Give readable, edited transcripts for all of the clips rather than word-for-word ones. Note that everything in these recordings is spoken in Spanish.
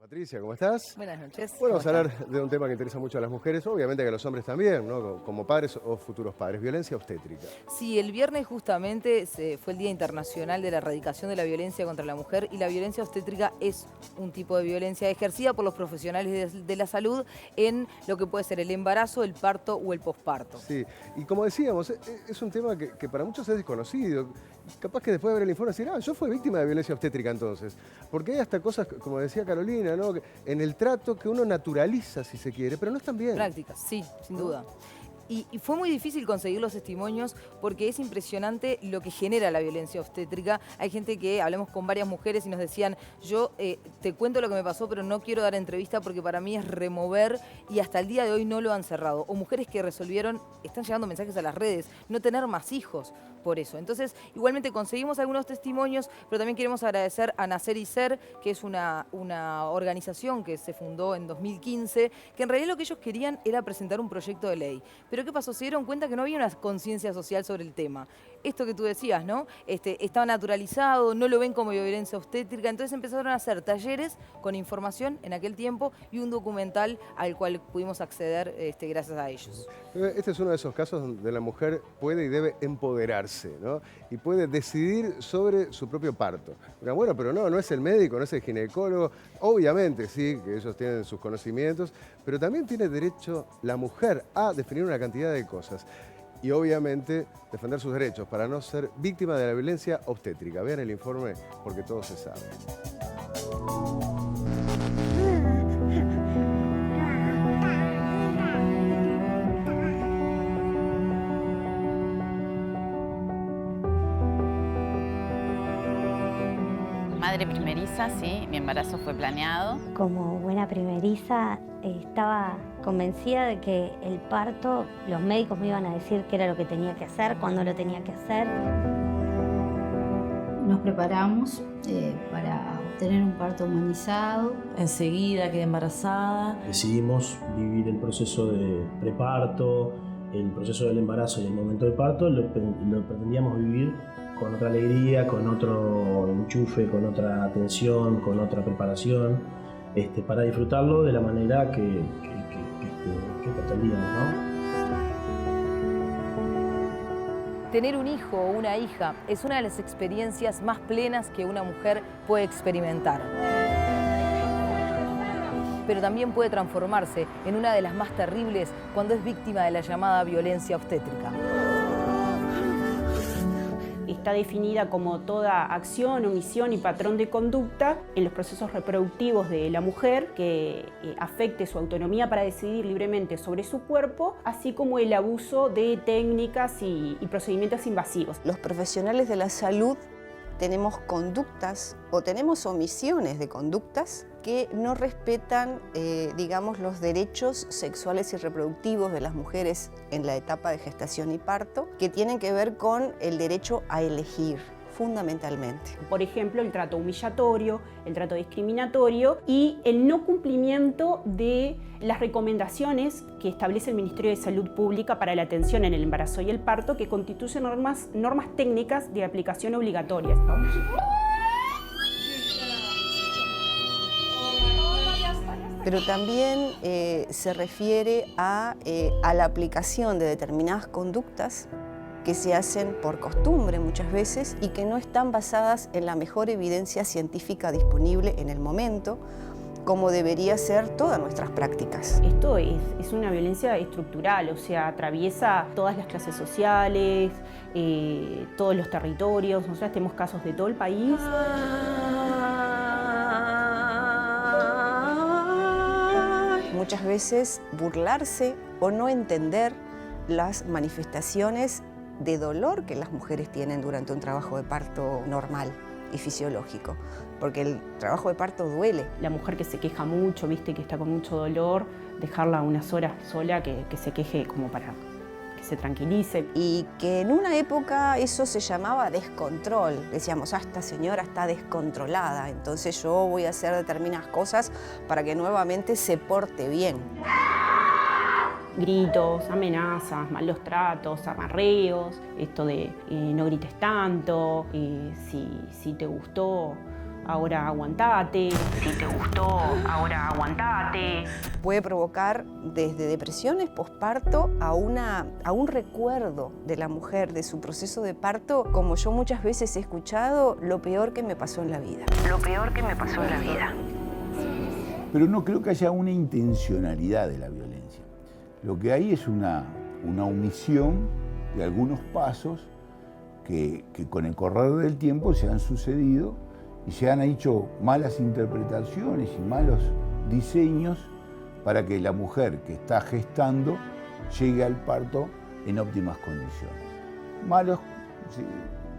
Patricia, ¿cómo estás? Buenas noches. Bueno, ¿Cómo vamos a están? hablar de un tema que interesa mucho a las mujeres, obviamente que a los hombres también, ¿no? Como padres o futuros padres, violencia obstétrica. Sí, el viernes justamente fue el Día Internacional de la Erradicación de la Violencia contra la Mujer y la violencia obstétrica es un tipo de violencia ejercida por los profesionales de la salud en lo que puede ser el embarazo, el parto o el posparto. Sí, y como decíamos, es un tema que para muchos es desconocido. Capaz que después de ver el informe decir, yo fui víctima de violencia obstétrica entonces. Porque hay hasta cosas, como decía Carolina, ¿no? En el trato que uno naturaliza, si se quiere, pero no están bien. Prácticas, sí, sin duda. Y fue muy difícil conseguir los testimonios porque es impresionante lo que genera la violencia obstétrica. Hay gente que hablamos con varias mujeres y nos decían, yo te cuento lo que me pasó, pero no quiero dar entrevista porque para mí es remover y hasta el día de hoy no lo han cerrado. O mujeres que resolvieron, están llegando mensajes a las redes, no tener más hijos por eso. Entonces, igualmente conseguimos algunos testimonios, pero también queremos agradecer a Nacer y Ser, que es una organización que se fundó en 2015, que en realidad lo que ellos querían era presentar un proyecto de ley. Pero ¿qué pasó? Se dieron cuenta que no había una conciencia social sobre el tema. Esto que tú decías, ¿no? Estaba naturalizado, no lo ven como violencia obstétrica, entonces empezaron a hacer talleres con información en aquel tiempo y un documental al cual pudimos acceder gracias a ellos. Este es uno de esos casos donde la mujer puede y debe empoderarse, ¿no? Y puede decidir sobre su propio parto. Bueno, pero no es el médico, no es el ginecólogo. Obviamente, sí, que ellos tienen sus conocimientos, pero también tiene derecho la mujer a definir una cantidad de cosas. Y obviamente defender sus derechos para no ser víctima de la violencia obstétrica. Vean el informe porque todo se sabe. Madre primeriza, sí, mi embarazo fue planeado. Como buena primeriza, estaba convencida de que el parto, los médicos me iban a decir qué era lo que tenía que hacer, cuándo lo tenía que hacer. Nos preparamos para obtener un parto humanizado. Enseguida quedé embarazada. Decidimos vivir el proceso de preparto, el proceso del embarazo y el momento del parto, lo pretendíamos vivir con otra alegría, con otro enchufe, con otra atención, con otra preparación, para disfrutarlo de la manera que pretendíamos, ¿no? Tener un hijo o una hija es una de las experiencias más plenas que una mujer puede experimentar. Pero también puede transformarse en una de las más terribles cuando es víctima de la llamada violencia obstétrica. Está definida como toda acción, omisión y patrón de conducta en los procesos reproductivos de la mujer que afecte su autonomía para decidir libremente sobre su cuerpo, así como el abuso de técnicas y procedimientos invasivos. Los profesionales de la salud tenemos conductas o tenemos omisiones de conductas que no respetan, digamos, los derechos sexuales y reproductivos de las mujeres en la etapa de gestación y parto, que tienen que ver con el derecho a elegir, fundamentalmente. Por ejemplo, el trato humillatorio, el trato discriminatorio y el no cumplimiento de las recomendaciones que establece el Ministerio de Salud Pública para la atención en el embarazo y el parto, que constituyen normas técnicas de aplicación obligatorias. Pero también se refiere a la aplicación de determinadas conductas que se hacen por costumbre muchas veces y que no están basadas en la mejor evidencia científica disponible en el momento, como debería ser todas nuestras prácticas. Esto es una violencia estructural, o sea, atraviesa todas las clases sociales, todos los territorios. Nosotros tenemos casos de todo el país. Muchas veces burlarse o no entender las manifestaciones de dolor que las mujeres tienen durante un trabajo de parto normal y fisiológico, porque el trabajo de parto duele. La mujer que se queja mucho, viste, que está con mucho dolor, dejarla unas horas sola que se queje como para que se tranquilice. Y que en una época eso se llamaba descontrol. Decíamos, esta señora está descontrolada, entonces yo voy a hacer determinadas cosas para que nuevamente se porte bien. Gritos, amenazas, malos tratos, amarreos, esto de no grites tanto, si te gustó ahora aguantate. Si te gustó, ahora aguantate. Puede provocar desde depresiones posparto a un recuerdo de la mujer, de su proceso de parto, como yo muchas veces he escuchado, lo peor que me pasó en la vida. Lo peor que me pasó en la vida. Pero no creo que haya una intencionalidad de la violencia. Lo que hay es una omisión de algunos pasos que con el correr del tiempo se han sucedido y se han hecho malas interpretaciones y malos diseños para que la mujer que está gestando llegue al parto en óptimas condiciones.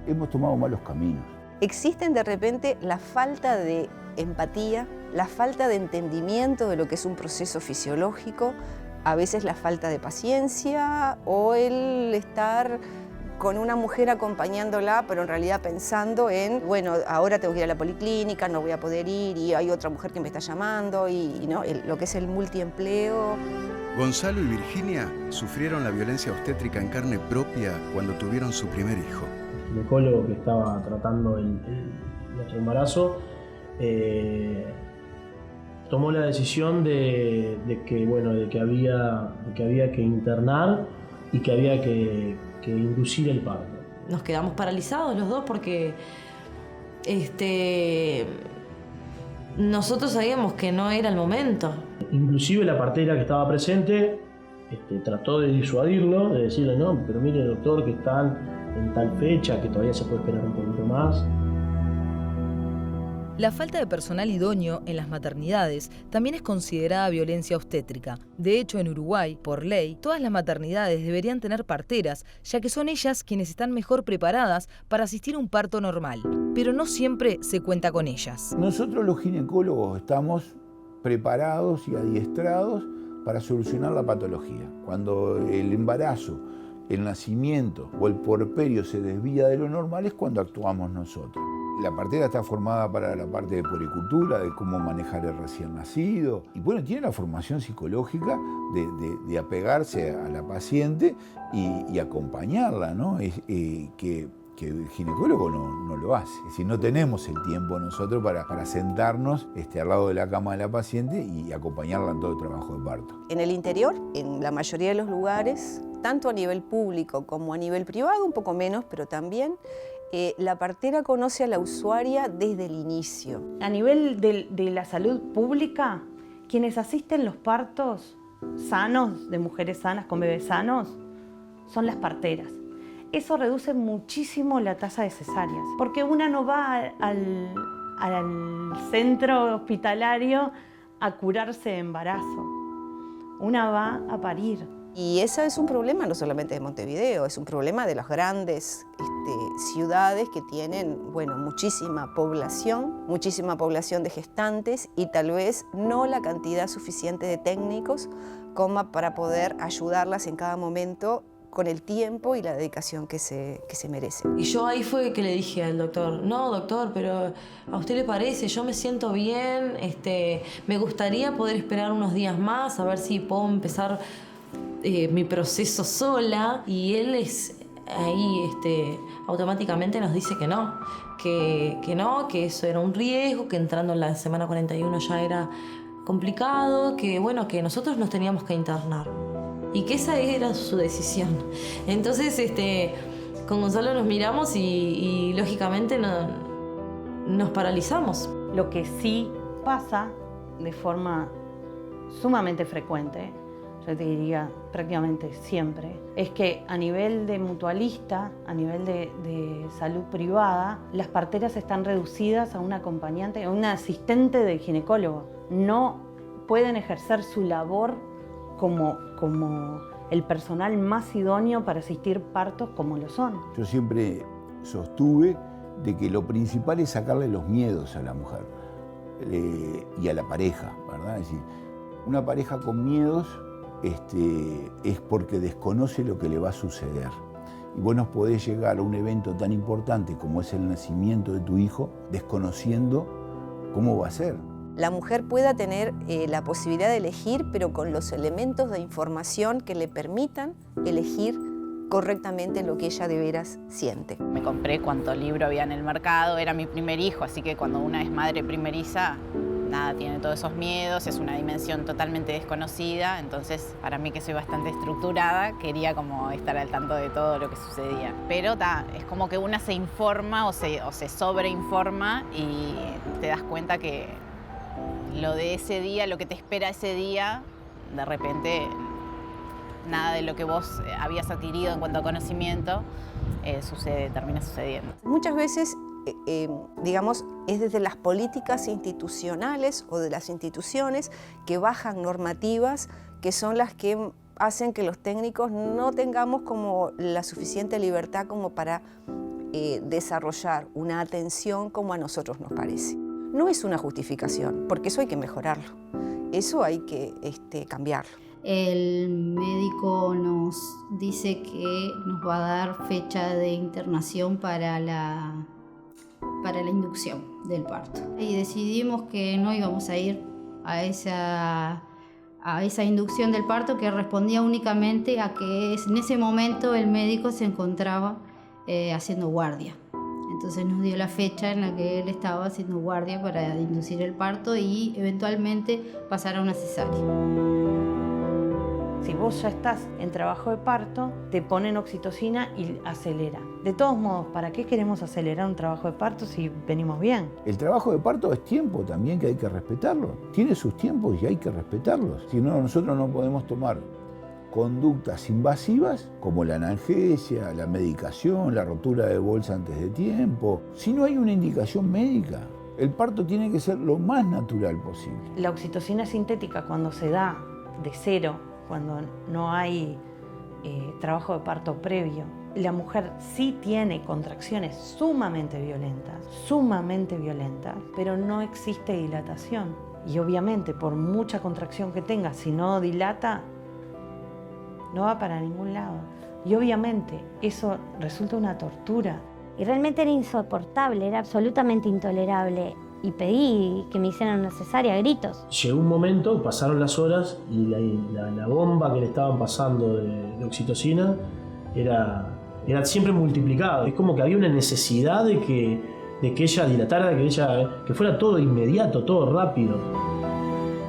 Hemos tomado malos caminos. Existen de repente la falta de empatía, la falta de entendimiento de lo que es un proceso fisiológico, a veces la falta de paciencia o el estar con una mujer acompañándola, pero en realidad pensando en, bueno, ahora tengo que ir a la policlínica, no voy a poder ir y hay otra mujer que me está llamando y ¿no? Lo que es el multiempleo. Gonzalo y Virginia sufrieron la violencia obstétrica en carne propia cuando tuvieron su primer hijo. El ginecólogo que estaba tratando nuestro embarazo tomó la decisión de que había que internar y que había que inducir el parto. Nos quedamos paralizados los dos porque nosotros sabíamos que no era el momento. Inclusive la partera que estaba presente trató de disuadirlo, de decirle, no, pero mire doctor que están en tal fecha, que todavía se puede esperar un poquito más. La falta de personal idóneo en las maternidades también es considerada violencia obstétrica. De hecho, en Uruguay, por ley, todas las maternidades deberían tener parteras, ya que son ellas quienes están mejor preparadas para asistir a un parto normal. Pero no siempre se cuenta con ellas. Nosotros los ginecólogos estamos preparados y adiestrados para solucionar la patología. Cuando el embarazo, el nacimiento o el puerperio se desvía de lo normal es cuando actuamos nosotros. La partera está formada para la parte de puericultura, de cómo manejar el recién nacido. Y bueno, tiene la formación psicológica de apegarse a la paciente y acompañarla, ¿no? Que el ginecólogo no lo hace. Es decir, no tenemos el tiempo nosotros para sentarnos al lado de la cama de la paciente y acompañarla en todo el trabajo de parto. En el interior, en la mayoría de los lugares, tanto a nivel público como a nivel privado, un poco menos, pero también, la partera conoce a la usuaria desde el inicio. A nivel de la salud pública, quienes asisten los partos sanos, de mujeres sanas con bebés sanos, son las parteras. Eso reduce muchísimo la tasa de cesáreas, porque una no va al centro hospitalario a curarse de embarazo, una va a parir. Y ese es un problema no solamente de Montevideo, es un problema de las grandes ciudades que tienen, muchísima población de gestantes y tal vez no la cantidad suficiente de técnicos como para poder ayudarlas en cada momento con el tiempo y la dedicación que se merecen. Y yo ahí fue que le dije al doctor, no doctor, pero ¿a usted le parece? Yo me siento bien, me gustaría poder esperar unos días más, a ver si puedo empezar mi proceso sola. Y él ahí automáticamente nos dice que no, que eso era un riesgo, que entrando en la semana 41 ya era complicado, que nosotros nos teníamos que internar. Y que esa era su decisión. Entonces, con Gonzalo nos miramos y lógicamente nos paralizamos. Lo que sí pasa de forma sumamente frecuente, yo te diría prácticamente siempre, es que a nivel de mutualista, a nivel de salud privada, las parteras están reducidas a un acompañante, a un asistente del ginecólogo. No pueden ejercer su labor como el personal más idóneo para asistir partos como lo son. Yo siempre sostuve de que lo principal es sacarle los miedos a la mujer y a la pareja, ¿verdad? Es decir, una pareja con miedos es porque desconoce lo que le va a suceder. Y vos no podés llegar a un evento tan importante como es el nacimiento de tu hijo desconociendo cómo va a ser. La mujer pueda tener la posibilidad de elegir, pero con los elementos de información que le permitan elegir correctamente lo que ella de veras siente. Me compré cuánto libro había en el mercado, era mi primer hijo, así que cuando una es madre primeriza, nada, tiene todos esos miedos, es una dimensión totalmente desconocida, entonces para mí que soy bastante estructurada, quería como estar al tanto de todo lo que sucedía. Pero es como que una se informa o se sobreinforma y te das cuenta que lo de ese día, lo que te espera ese día, de repente nada de lo que vos habías adquirido en cuanto a conocimiento termina sucediendo. Muchas veces, digamos, es desde las políticas institucionales o de las instituciones que bajan normativas que son las que hacen que los técnicos no tengamos como la suficiente libertad como para desarrollar una atención como a nosotros nos parece. No es una justificación, porque eso hay que mejorarlo, eso hay que cambiarlo. El médico nos dice que nos va a dar fecha de internación para la inducción del parto. Y decidimos que no íbamos a ir a esa inducción del parto, que respondía únicamente a que en ese momento el médico se encontraba haciendo guardia. Entonces nos dio la fecha en la que él estaba haciendo guardia para inducir el parto y eventualmente pasar a una cesárea. Si vos ya estás en trabajo de parto, te ponen oxitocina y acelera. De todos modos, ¿para qué queremos acelerar un trabajo de parto si venimos bien? El trabajo de parto es tiempo también que hay que respetarlo. Tiene sus tiempos y hay que respetarlos. Si no, nosotros no podemos tomar conductas invasivas como la analgesia, la medicación, la rotura de bolsa antes de tiempo. Si no hay una indicación médica, el parto tiene que ser lo más natural posible. La oxitocina sintética, cuando se da de cero, cuando no hay trabajo de parto previo, la mujer sí tiene contracciones sumamente violentas, pero no existe dilatación. Y obviamente, por mucha contracción que tenga, si no dilata, no va para ningún lado. Y obviamente eso resulta una tortura. Y realmente era insoportable, era absolutamente intolerable. Y pedí que me hicieran una cesárea a gritos. Llegó un momento, pasaron las horas y la bomba que le estaban pasando de oxitocina era siempre multiplicada. Es como que había una necesidad de que ella dilatara, que fuera todo inmediato, todo rápido.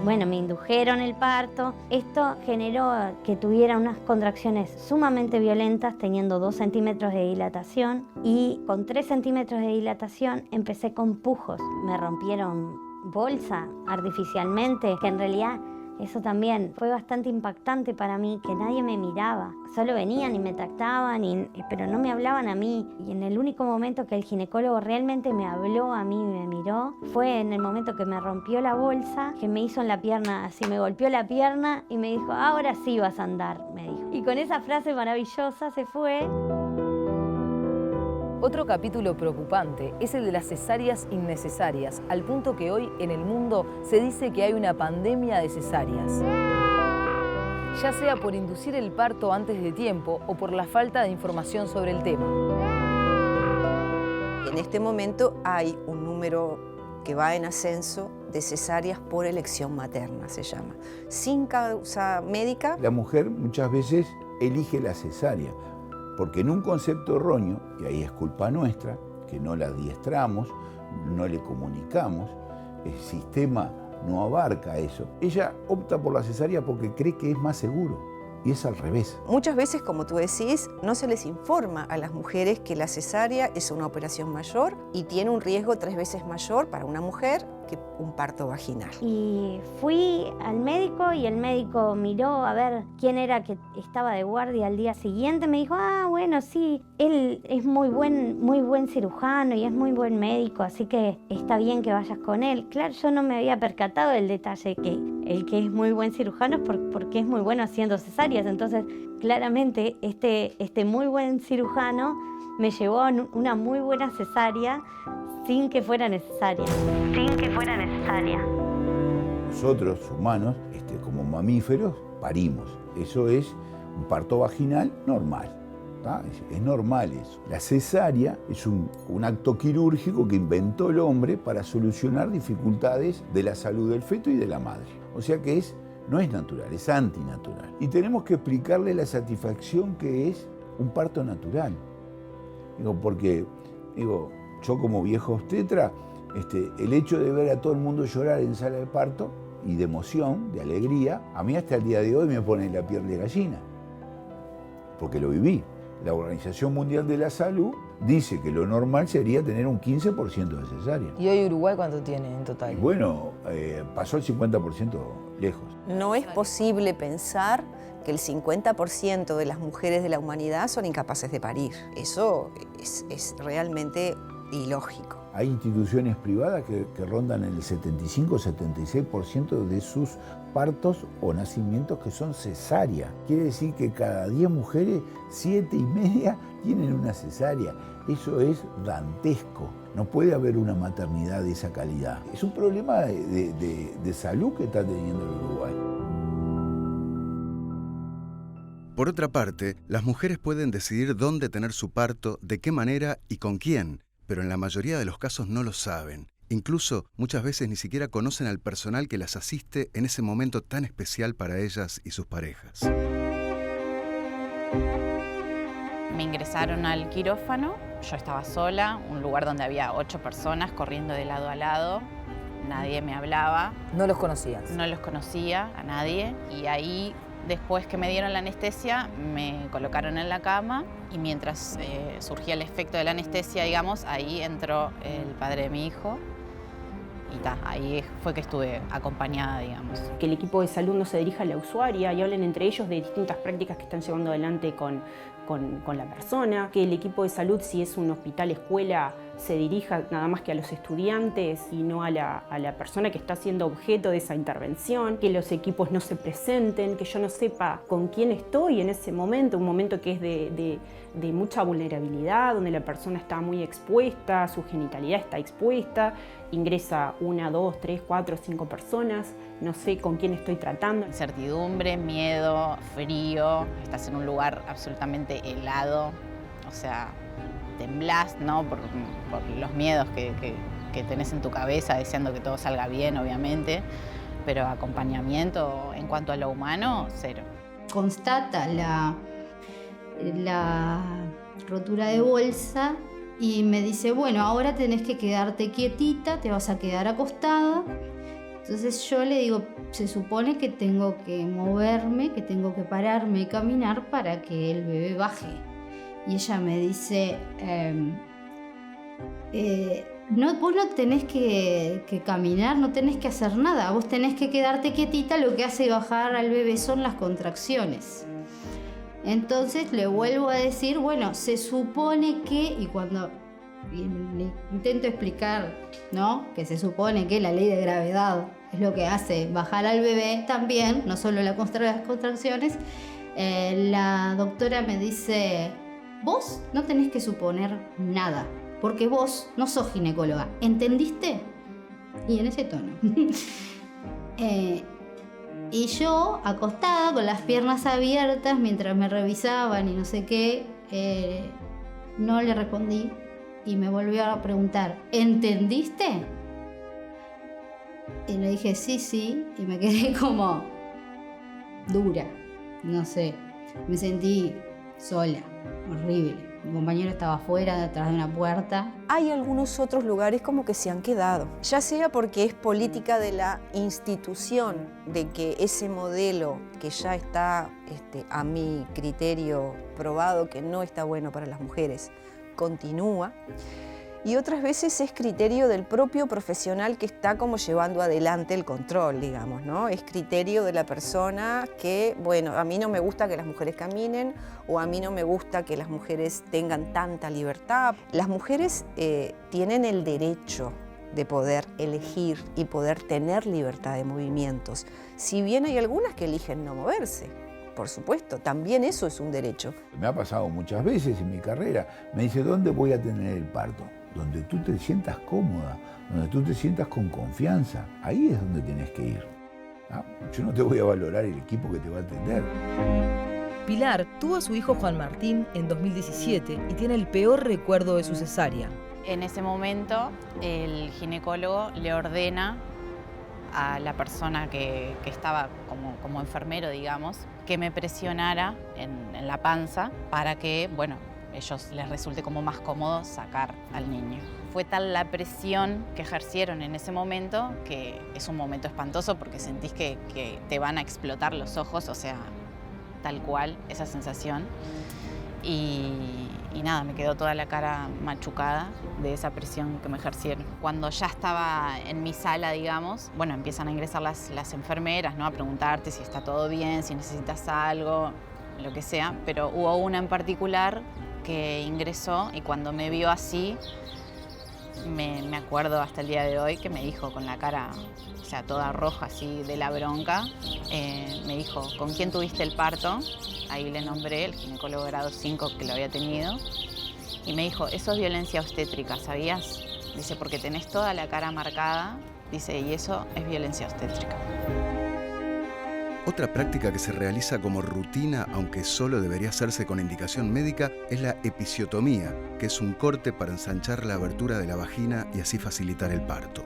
Bueno, me indujeron el parto. Esto generó que tuviera unas contracciones sumamente violentas, teniendo 2 centímetros de dilatación. Y con 3 centímetros de dilatación empecé con pujos. Me rompieron bolsa artificialmente, que en realidad eso también fue bastante impactante para mí, que nadie me miraba. Solo venían y me tactaban, pero no me hablaban a mí. Y en el único momento que el ginecólogo realmente me habló a mí y me miró, fue en el momento que me rompió la bolsa, que me hizo en la pierna, así me golpeó la pierna y me dijo, ahora sí vas a andar, me dijo. Y con esa frase maravillosa se fue. Otro capítulo preocupante es el de las cesáreas innecesarias, al punto que hoy en el mundo se dice que hay una pandemia de cesáreas. Ya sea por inducir el parto antes de tiempo o por la falta de información sobre el tema. En este momento hay un número que va en ascenso de cesáreas por elección materna, se llama. Sin causa médica. La mujer muchas veces elige la cesárea, porque en un concepto erróneo, y ahí es culpa nuestra, que no la adiestramos, no le comunicamos, el sistema no abarca eso. Ella opta por la cesárea porque cree que es más seguro, y es al revés. Muchas veces, como tú decís, no se les informa a las mujeres que la cesárea es una operación mayor y tiene un riesgo 3 veces mayor para una mujer que un parto vaginal. Y fui al médico y el médico miró a ver quién era que estaba de guardia al día siguiente. Me dijo, bueno, sí, él es muy buen cirujano y es muy buen médico, así que está bien que vayas con él. Claro, yo no me había percatado del detalle que el que es muy buen cirujano es porque es muy bueno haciendo cesáreas. Entonces, claramente, este muy buen cirujano me llevó a una muy buena cesárea sin que fuera necesaria. Nosotros, humanos, como mamíferos, parimos. Eso es un parto vaginal normal. ¿tá? Es normal eso. La cesárea es un acto quirúrgico que inventó el hombre para solucionar dificultades de la salud del feto y de la madre. O sea que no es natural, es antinatural. Y tenemos que explicarle la satisfacción que es un parto natural. Digo, porque yo como viejo obstetra, el hecho de ver a todo el mundo llorar en sala de parto y de emoción, de alegría, a mí hasta el día de hoy me pone la piel de gallina, porque lo viví. La Organización Mundial de la Salud dice que lo normal sería tener un 15% de cesárea. ¿Y hoy Uruguay cuánto tiene en total? Y bueno, pasó el 50% lejos. No es posible pensar que el 50% de las mujeres de la humanidad son incapaces de parir. Eso es realmente ilógico. Hay instituciones privadas que rondan el 75-76% de sus partos o nacimientos que son cesárea. Quiere decir que cada 10 mujeres, 7,5 tienen una cesárea. Eso es dantesco. No puede haber una maternidad de esa calidad. Es un problema de salud que está teniendo el Uruguay. Por otra parte, las mujeres pueden decidir dónde tener su parto, de qué manera y con quién, pero en la mayoría de los casos no lo saben. Incluso, muchas veces ni siquiera conocen al personal que las asiste en ese momento tan especial para ellas y sus parejas. Me ingresaron al quirófano, yo estaba sola, un lugar donde había 8 personas corriendo de lado a lado, nadie me hablaba. ¿No los conocías? No los conocía a nadie y ahí, después que me dieron la anestesia, me colocaron en la cama y mientras surgía el efecto de la anestesia, digamos, ahí entró el padre de mi hijo y ahí fue que estuve acompañada, digamos. Que el equipo de salud no se dirija a la usuaria y hablen entre ellos de distintas prácticas que están llevando adelante con la persona, que el equipo de salud, si es un hospital, escuela, se dirija nada más que a los estudiantes y no a la persona que está siendo objeto de esa intervención, que los equipos no se presenten, que yo no sepa con quién estoy en ese momento, un momento que es de mucha vulnerabilidad, donde la persona está muy expuesta, su genitalidad está expuesta, ingresa 1, 2, 3, 4, 5 personas, no sé con quién estoy tratando. Incertidumbre, miedo, frío, estás en un lugar absolutamente helado, o sea, temblás, ¿no? Por los miedos que tenés en tu cabeza, deseando que todo salga bien, obviamente, pero acompañamiento en cuanto a lo humano, cero. Constata la rotura de bolsa y me dice, bueno, ahora tenés que quedarte quietita, te vas a quedar acostada. Entonces yo le digo, se supone que tengo que moverme, que tengo que pararme y caminar para que el bebé baje. Y ella me dice, vos no tenés que caminar, no tenés que hacer nada, vos tenés que quedarte quietita, lo que hace bajar al bebé son las contracciones. Entonces le vuelvo a decir, bueno, se supone que, y cuando le intento explicar, ¿no?, que se supone que la ley de gravedad es lo que hace bajar al bebé también, no solo las contracciones, la doctora me dice, vos no tenés que suponer nada, porque vos no sos ginecóloga, ¿entendiste? Y en ese tono. Y yo, acostada, con las piernas abiertas, mientras me revisaban y no sé qué, no le respondí y me volvió a preguntar, ¿entendiste? Y le dije, sí, y me quedé como dura, no sé, me sentí sola, horrible. Mi compañero estaba afuera, detrás de una puerta. Hay algunos otros lugares como que se han quedado, ya sea porque es política de la institución, de que ese modelo que ya está, a mi criterio, probado que no está bueno para las mujeres, continúa. Y otras veces es criterio del propio profesional que está como llevando adelante el control, digamos, ¿no? Es criterio de la persona que, bueno, a mí no me gusta que las mujeres caminen o a mí no me gusta que las mujeres tengan tanta libertad. Las mujeres tienen el derecho de poder elegir y poder tener libertad de movimientos. Si bien hay algunas que eligen no moverse, por supuesto, también eso es un derecho. Me ha pasado muchas veces en mi carrera. Me dice, ¿dónde voy a tener el parto? Donde tú te sientas cómoda, donde tú te sientas con confianza. Ahí es donde tienes que ir. ¿Ah? Yo no te voy a valorar el equipo que te va a atender. Pilar tuvo a su hijo Juan Martín en 2017 y tiene el peor recuerdo de su cesárea. En ese momento, el ginecólogo le ordena a la persona que estaba como enfermero, digamos, que me presionara en la panza para que, bueno, ellos les resulte como más cómodo sacar al niño. Fue tal la presión que ejercieron en ese momento que es un momento espantoso porque sentís que te van a explotar los ojos, o sea, tal cual, esa sensación. Y nada, me quedó toda la cara machucada de esa presión que me ejercieron. Cuando ya estaba en mi sala, digamos, bueno, empiezan a ingresar las enfermeras, ¿no? A preguntarte si está todo bien, si necesitas algo, lo que sea. Pero hubo una en particular que ingresó y cuando me vio así, me acuerdo hasta el día de hoy que me dijo con la cara, o sea, toda roja así de la bronca, me dijo, ¿con quién tuviste el parto? Ahí le nombré, el ginecólogo grado 5 que lo había tenido, y me dijo, eso es violencia obstétrica, ¿sabías? Dice, porque tenés toda la cara marcada, dice, y eso es violencia obstétrica. Otra práctica que se realiza como rutina, aunque solo debería hacerse con indicación médica, es la episiotomía, que es un corte para ensanchar la abertura de la vagina y así facilitar el parto.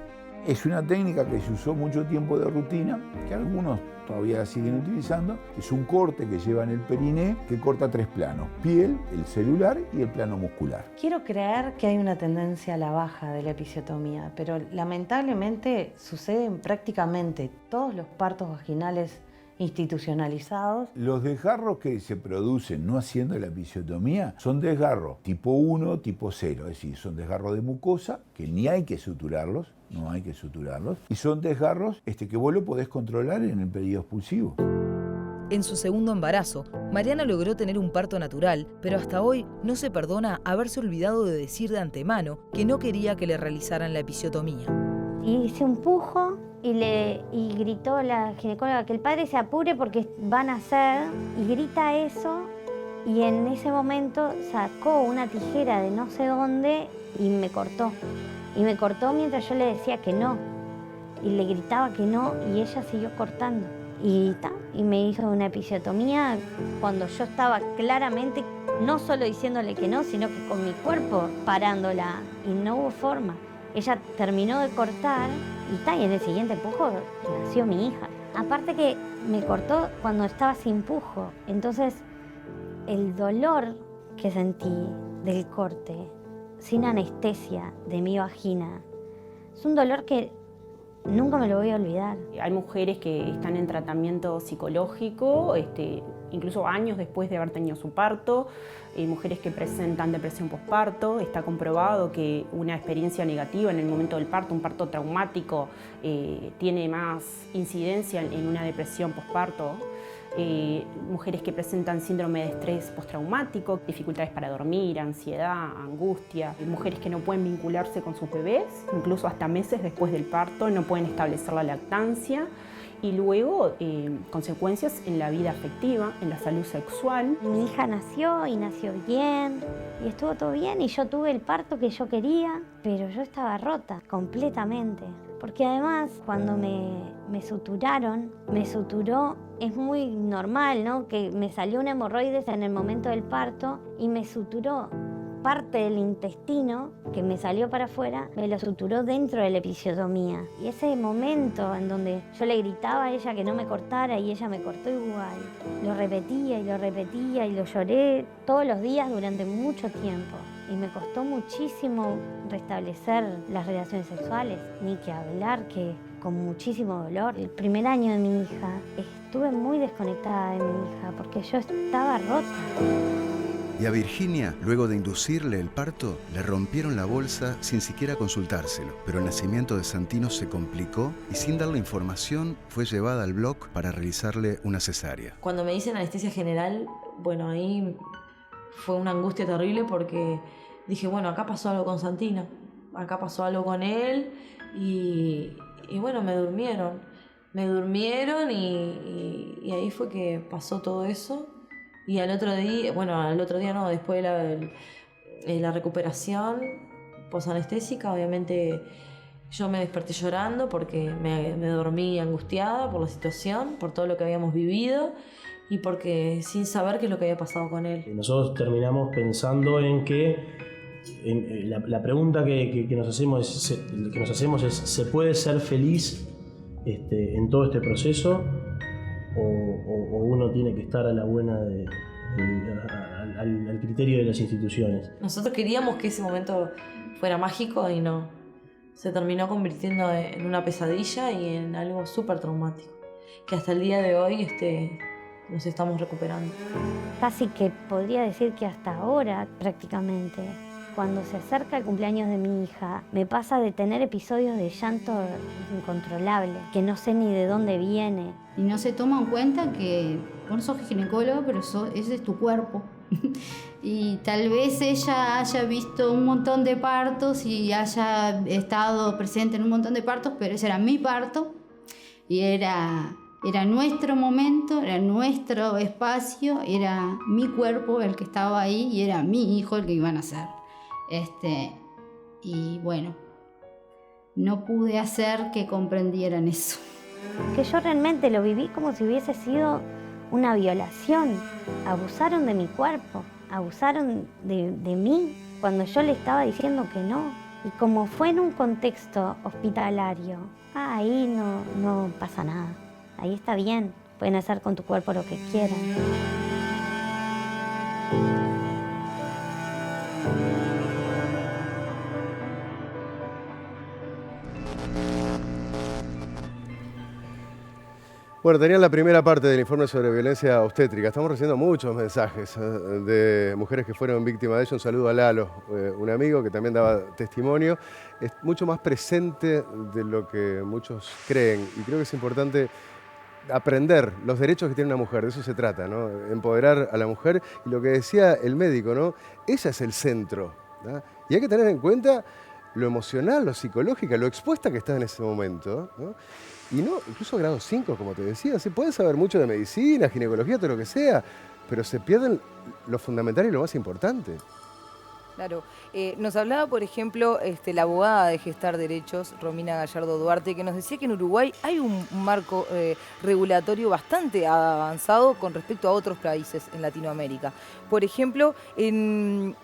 Es una técnica que se usó mucho tiempo de rutina, que algunos todavía siguen utilizando. Es un corte que lleva en el periné que corta 3 planos: piel, el celular y el plano muscular. Quiero creer que hay una tendencia a la baja de la episiotomía, pero lamentablemente sucede en prácticamente todos los partos vaginales institucionalizados. Los desgarros que se producen no haciendo la episiotomía son desgarros tipo 1, tipo 0, es decir, son desgarros de mucosa que ni hay que suturarlos, no hay que suturarlos, y son desgarros que vos lo podés controlar en el periodo expulsivo. En su segundo embarazo, Mariana logró tener un parto natural, pero hasta hoy no se perdona haberse olvidado de decir de antemano que no quería que le realizaran la episiotomía. Hice un pujo y gritó la ginecóloga que el padre se apure porque van a hacer, y grita eso, y en ese momento sacó una tijera de no sé dónde y me cortó. Y me cortó mientras yo le decía que no, y le gritaba que no, y ella siguió cortando. Y me hizo una episiotomía cuando yo estaba claramente no solo diciéndole que no, sino que con mi cuerpo parándola, y no hubo forma. Ella terminó de cortar y en el siguiente pujo nació mi hija. Aparte que me cortó cuando estaba sin pujo, entonces el dolor que sentí del corte, sin anestesia de mi vagina, es un dolor que nunca me lo voy a olvidar. Hay mujeres que están en tratamiento psicológico, incluso años después de haber tenido su parto, mujeres que presentan depresión postparto. Está comprobado que una experiencia negativa en el momento del parto, un parto traumático, tiene más incidencia en una depresión postparto. Mujeres que presentan síndrome de estrés postraumático, dificultades para dormir, ansiedad, angustia, mujeres que no pueden vincularse con sus bebés, incluso hasta meses después del parto no pueden establecer la lactancia, y luego consecuencias en la vida afectiva, en la salud sexual. Mi hija nació y nació bien y estuvo todo bien y yo tuve el parto que yo quería, pero yo estaba rota completamente. Porque además cuando me suturaron, me suturó, es muy normal, ¿no? Que me salió una hemorroides en el momento del parto y me suturó parte del intestino que me salió para afuera, me lo suturó dentro de la episiotomía. Y ese momento en donde yo le gritaba a ella que no me cortara y ella me cortó igual, lo repetía y lo repetía y lo lloré todos los días durante mucho tiempo. Y me costó muchísimo restablecer las relaciones sexuales, ni que hablar, que con muchísimo dolor. El primer año de mi hija estuve muy desconectada de mi hija porque yo estaba rota. Y a Virginia, luego de inducirle el parto, le rompieron la bolsa sin siquiera consultárselo. Pero el nacimiento de Santino se complicó y sin darle información fue llevada al bloc para realizarle una cesárea. Cuando me dicen anestesia general, bueno, ahí fue una angustia terrible porque dije, bueno, acá pasó algo con Santino, acá pasó algo con él y bueno, me durmieron. Me durmieron y ahí fue que pasó todo eso. Y al otro día no, después de la recuperación posanestésica, obviamente yo me desperté llorando porque me dormí angustiada por la situación, por todo lo que habíamos vivido y porque sin saber qué es lo que había pasado con él. Nosotros terminamos pensando en que la pregunta que nos hacemos es, ¿se puede ser feliz en todo este proceso o uno tiene que estar a la buena al criterio de las instituciones. Nosotros queríamos que ese momento fuera mágico y no. Se terminó convirtiendo en una pesadilla y en algo súper traumático, que hasta el día de hoy nos estamos recuperando. Casi que podría decir que hasta ahora, prácticamente, cuando se acerca el cumpleaños de mi hija, me pasa de tener episodios de llanto incontrolable, que no sé ni de dónde viene. Y no se toma en cuenta que vos sos ginecólogo, pero ese es tu cuerpo. Y tal vez ella haya visto un montón de partos y haya estado presente en un montón de partos, pero ese era mi parto y era nuestro momento, era nuestro espacio, era mi cuerpo el que estaba ahí y era mi hijo el que iba a nacer. Y bueno, no pude hacer que comprendieran eso. Que yo realmente lo viví como si hubiese sido una violación. Abusaron de mi cuerpo, abusaron de mí cuando yo le estaba diciendo que no. Y como fue en un contexto hospitalario, ahí no pasa nada. Ahí está bien, pueden hacer con tu cuerpo lo que quieran. Bueno, tenían la primera parte del informe sobre violencia obstétrica. Estamos recibiendo muchos mensajes de mujeres que fueron víctimas de ello. Un saludo a Lalo, un amigo que también daba testimonio. Es mucho más presente de lo que muchos creen y creo que es importante aprender los derechos que tiene una mujer, de eso se trata, ¿no? Empoderar a la mujer y lo que decía el médico, ¿no? Ella es el centro, ¿no? Y hay que tener en cuenta lo emocional, lo psicológico, lo expuesta que está en ese momento, ¿no? Y no, incluso grado 5, como te decía, se puede saber mucho de medicina, ginecología, todo lo que sea, pero se pierden lo fundamental y lo más importante. Claro. Nos hablaba, por ejemplo, la abogada de Gestar Derechos, Romina Gallardo Duarte, que nos decía que en Uruguay hay un marco regulatorio bastante avanzado con respecto a otros países en Latinoamérica. Por ejemplo, en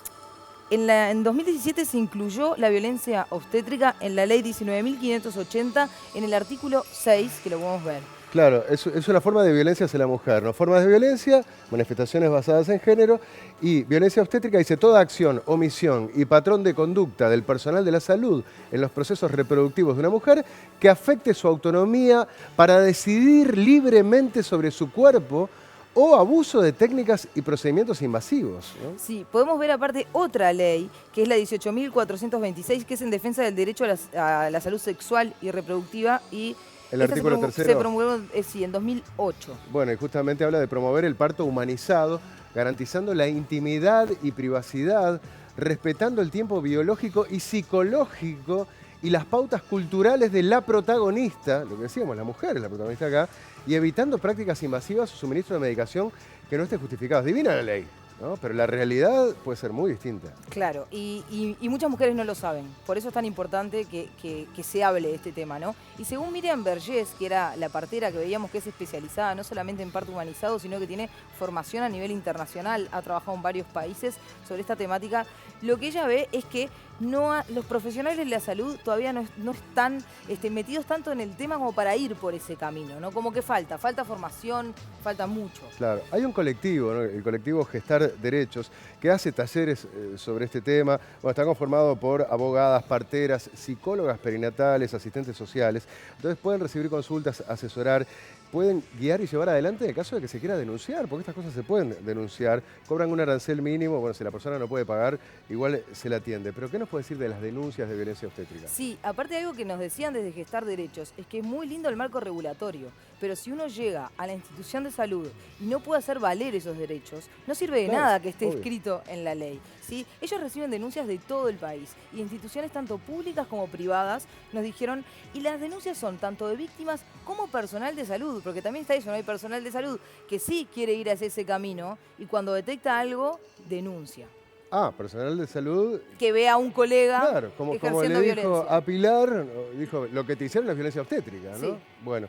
2017 se incluyó la violencia obstétrica en la ley 19.580 en el artículo 6, que lo podemos ver. Claro, es una forma de violencia hacia la mujer, ¿no? Formas de violencia, manifestaciones basadas en género y violencia obstétrica dice toda acción, omisión y patrón de conducta del personal de la salud en los procesos reproductivos de una mujer que afecte su autonomía para decidir libremente sobre su cuerpo o abuso de técnicas y procedimientos invasivos, ¿no? Sí, podemos ver aparte otra ley, que es la 18.426, que es en defensa del derecho a la salud sexual y reproductiva y el artículo tercero. Se promulgó en 2008. Bueno, y justamente habla de promover el parto humanizado, garantizando la intimidad y privacidad, respetando el tiempo biológico y psicológico y las pautas culturales de la protagonista, lo que decíamos, la mujer es la protagonista acá, y evitando prácticas invasivas o suministro de medicación que no esté justificado. Divina la ley, ¿no? Pero la realidad puede ser muy distinta. Claro, y muchas mujeres no lo saben. Por eso es tan importante que se hable de este tema, ¿no? Y según Miriam Vergés, que era la partera que veíamos que es especializada no solamente en parto humanizado, sino que tiene formación a nivel internacional, ha trabajado en varios países sobre esta temática, lo que ella ve es que los profesionales de la salud todavía no están metidos tanto en el tema como para ir por ese camino, ¿no? Como que falta formación, falta mucho. Claro, hay un colectivo, ¿no? El colectivo Gestar Derechos, que hace talleres sobre este tema. Bueno, está conformado por abogadas, parteras, psicólogas perinatales, asistentes sociales. Entonces pueden recibir consultas, asesorar, pueden guiar y llevar adelante en el caso de que se quiera denunciar, porque estas cosas se pueden denunciar. Cobran un arancel mínimo, bueno, si la persona no puede pagar, igual se la atiende. Pero ¿qué nos puede decir de las denuncias de violencia obstétrica? Sí, aparte de algo que nos decían desde Gestar Derechos, es que es muy lindo el marco regulatorio, pero si uno llega a la institución de salud y no puede hacer valer esos derechos, no sirve de nada que esté escrito en la ley, ¿sí? Ellos reciben denuncias de todo el país y instituciones tanto públicas como privadas nos dijeron, y las denuncias son tanto de víctimas como personal de salud, porque también está eso, ¿no? Hay personal de salud que sí quiere ir hacia ese camino y cuando detecta algo, denuncia. Ah, personal de salud. Que ve a un colega claro, como le dijo a Pilar, dijo, lo que te hicieron es violencia obstétrica, ¿no? Sí. Bueno,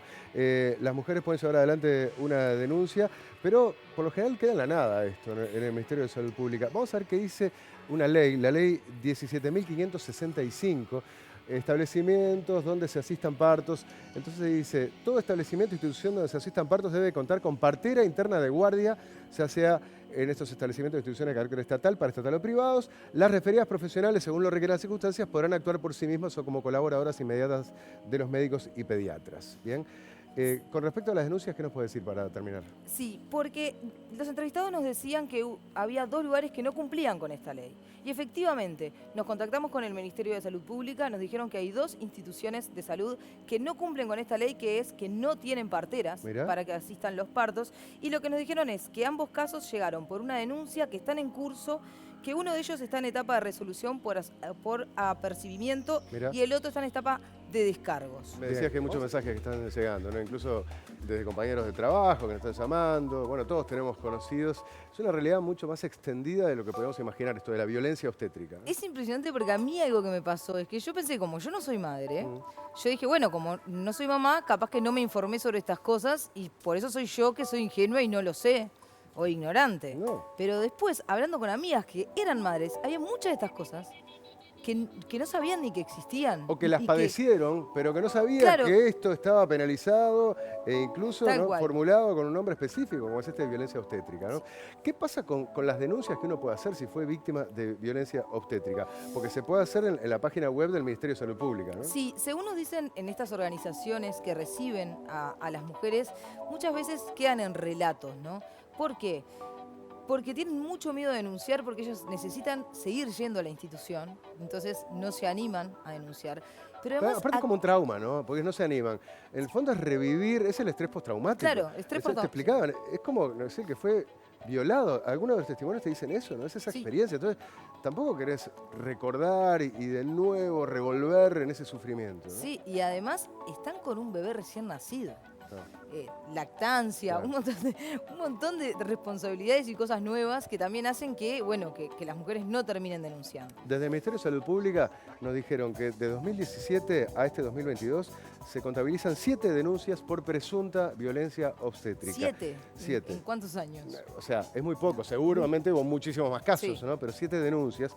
las mujeres pueden llevar adelante una denuncia, pero por lo general queda en la nada esto, ¿no? En el Ministerio de Salud Pública. Vamos a ver qué dice una ley, la ley 17.565, establecimientos donde se asistan partos. Entonces dice, todo establecimiento, institución donde se asistan partos debe contar con partera interna de guardia, sea en estos establecimientos de instituciones de carácter estatal, paraestatal o privados. Las referidas profesionales, según lo requieran las circunstancias, podrán actuar por sí mismas o como colaboradoras inmediatas de los médicos y pediatras. Bien. Con respecto a las denuncias, ¿qué nos puede decir para terminar? Sí, porque los entrevistados nos decían que había 2 lugares que no cumplían con esta ley. Y efectivamente, nos contactamos con el Ministerio de Salud Pública, nos dijeron que hay 2 instituciones de salud que no cumplen con esta ley, que es que no tienen parteras para que asistan los partos. Y lo que nos dijeron es que ambos casos llegaron por una denuncia, que están en curso, que uno de ellos está en etapa de resolución por apercibimiento y el otro está en etapa de descargos. Me decías que hay muchos mensajes que están llegando, ¿no? Incluso desde compañeros de trabajo que nos están llamando. Bueno, todos tenemos conocidos. Es una realidad mucho más extendida de lo que podemos imaginar, esto de la violencia obstétrica, ¿no? Es impresionante porque a mí algo que me pasó es que yo pensé, como yo no soy madre, yo dije, bueno, como no soy mamá, capaz que no me informé sobre estas cosas y por eso soy yo que soy ingenua y no lo sé. O ignorante. No. Pero después, hablando con amigas que eran madres, había muchas de estas cosas que no sabían ni que existían. O que las padecieron, pero que no sabían que esto estaba penalizado e incluso formulado con un nombre específico, como es este de violencia obstétrica, ¿no? ¿Qué pasa con las denuncias que uno puede hacer si fue víctima de violencia obstétrica? Porque se puede hacer en la página web del Ministerio de Salud Pública, ¿no? Sí, según nos dicen en estas organizaciones que reciben a las mujeres, muchas veces quedan en relatos, ¿no? ¿Por qué? Porque tienen mucho miedo de denunciar porque ellos necesitan seguir yendo a la institución, entonces no se animan a denunciar. Pero además, aparte es como un trauma, ¿no? Porque no se animan. En el fondo es revivir, es el estrés postraumático. Claro, estrés postraumático. Te explicaban, es como, no sé, que fue violado. Algunos de los testimonios te dicen eso, ¿no? Es esa experiencia. Entonces, tampoco querés recordar y de nuevo revolver en ese sufrimiento, ¿no? Sí, y además están con un bebé recién nacido. Lactancia, un montón de responsabilidades y cosas nuevas que también hacen que, bueno, que las mujeres no terminen denunciando. Desde el Ministerio de Salud Pública nos dijeron que de 2017 a este 2022 se contabilizan 7 denuncias por presunta violencia obstétrica. 7. 7. ¿En cuántos años? O sea, es muy poco. Seguramente hubo muchísimos más casos, ¿no? Pero 7 denuncias.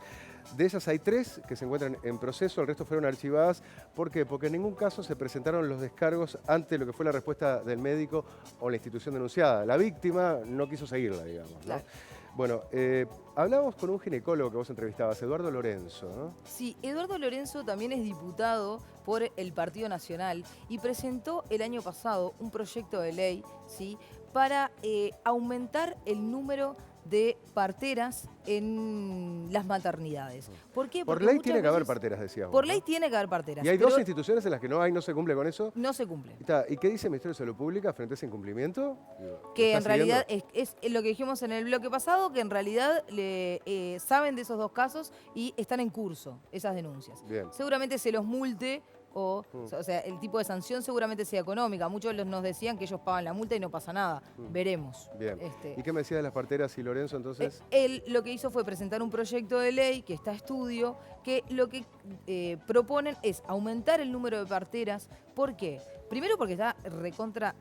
De esas hay 3 que se encuentran en proceso, el resto fueron archivadas. ¿Por qué? Porque en ningún caso se presentaron los descargos ante lo que fue la respuesta del médico o la institución denunciada. La víctima no quiso seguirla, digamos, ¿no? Claro. Bueno, hablamos con un ginecólogo que vos entrevistabas, Eduardo Lorenzo, ¿no? Sí, Eduardo Lorenzo también es diputado por el Partido Nacional y presentó el año pasado un proyecto de ley, ¿sí?, para aumentar el número de parteras en las maternidades. ¿Por qué? Por Porque ley muchas tiene que haber veces- parteras, decíamos. Por ¿no? ley tiene que haber parteras. Y hay pero 2 instituciones en las que no se cumple con eso. no se cumple. ¿Y qué dice el Ministerio de Salud Pública frente a ese incumplimiento? Que ¿Lo en está realidad siguiendo? es lo que dijimos en el bloque pasado, que en realidad saben de esos 2 casos y están en curso esas denuncias. Bien. Seguramente se los multe o sea, el tipo de sanción seguramente sea económica. Muchos nos decían que ellos pagan la multa y no pasa nada. Veremos. Bien. ¿Y qué me decía de las parteras y Lorenzo entonces? Él lo que hizo fue presentar un proyecto de ley que está a estudio, que lo que proponen es aumentar el número de parteras. ¿Por qué? Primero porque está recontra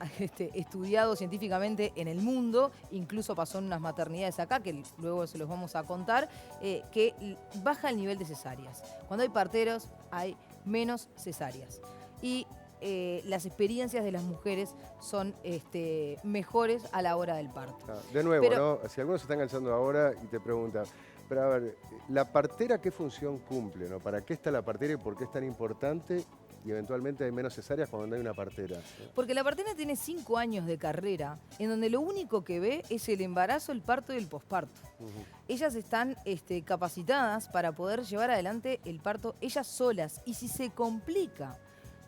estudiado científicamente en el mundo, incluso pasó en unas maternidades acá, que luego se los vamos a contar, que baja el nivel de cesáreas. Cuando hay parteros hay menos cesáreas. Y las experiencias de las mujeres son mejores a la hora del parto. De nuevo, ¿no? Si algunos se están enganchando ahora y te preguntan, pero a ver, ¿la partera qué función cumple, ¿no? ¿Para qué está la partera y por qué es tan importante? Y eventualmente hay menos cesáreas cuando no hay una partera. Porque la partera tiene 5 años de carrera, en donde lo único que ve es el embarazo, el parto y el posparto. Ellas están capacitadas para poder llevar adelante el parto ellas solas. Y si se complica,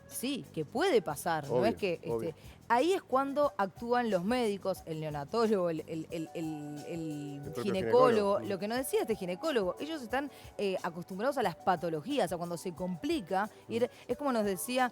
sí, que puede pasar, Obvio, no es que... ahí es cuando actúan los médicos, el neonatólogo, el ginecólogo, lo que nos decía este ginecólogo. Ellos están acostumbrados a las patologías, a cuando se complica. Es como nos decía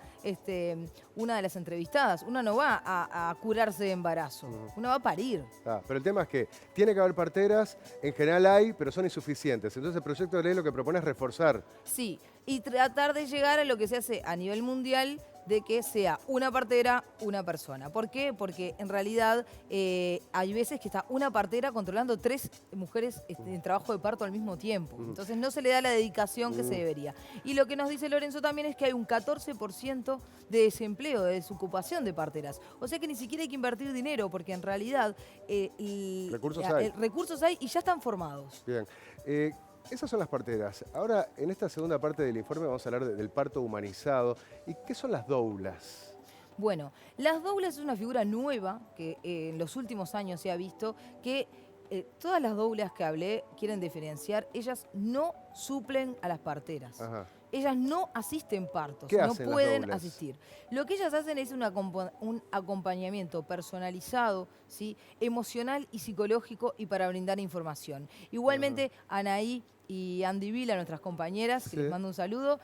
una de las entrevistadas, una no va a curarse de embarazo, una va a parir. Pero el tema es que tiene que haber parteras, en general hay, pero son insuficientes. Entonces el proyecto de ley lo que propone es reforzar. Sí, y tratar de llegar a lo que se hace a nivel mundial, de que sea una partera, una persona. ¿Por qué? Porque en realidad hay veces que está una partera controlando 3 mujeres en trabajo de parto al mismo tiempo. Entonces no se le da la dedicación que se debería. Y lo que nos dice Lorenzo también es que hay un 14% de desempleo, de desocupación de parteras. O sea que ni siquiera hay que invertir dinero, porque en realidad recursos hay y ya están formados. Bien. Esas son las parteras. Ahora, en esta segunda parte del informe vamos a hablar del parto humanizado. ¿Y qué son las doulas? Bueno, las doulas es una figura nueva que en los últimos años se ha visto que todas las doulas que hablé quieren diferenciar, ellas no suplen a las parteras. Ajá. Ellas no asisten partos, ¿Qué no hacen las pueden doulas? asistir. Lo que ellas hacen es un acompañamiento personalizado, ¿sí? Emocional y psicológico y para brindar información. Igualmente, Anaí y Andy Vila, nuestras compañeras, que les mando un saludo,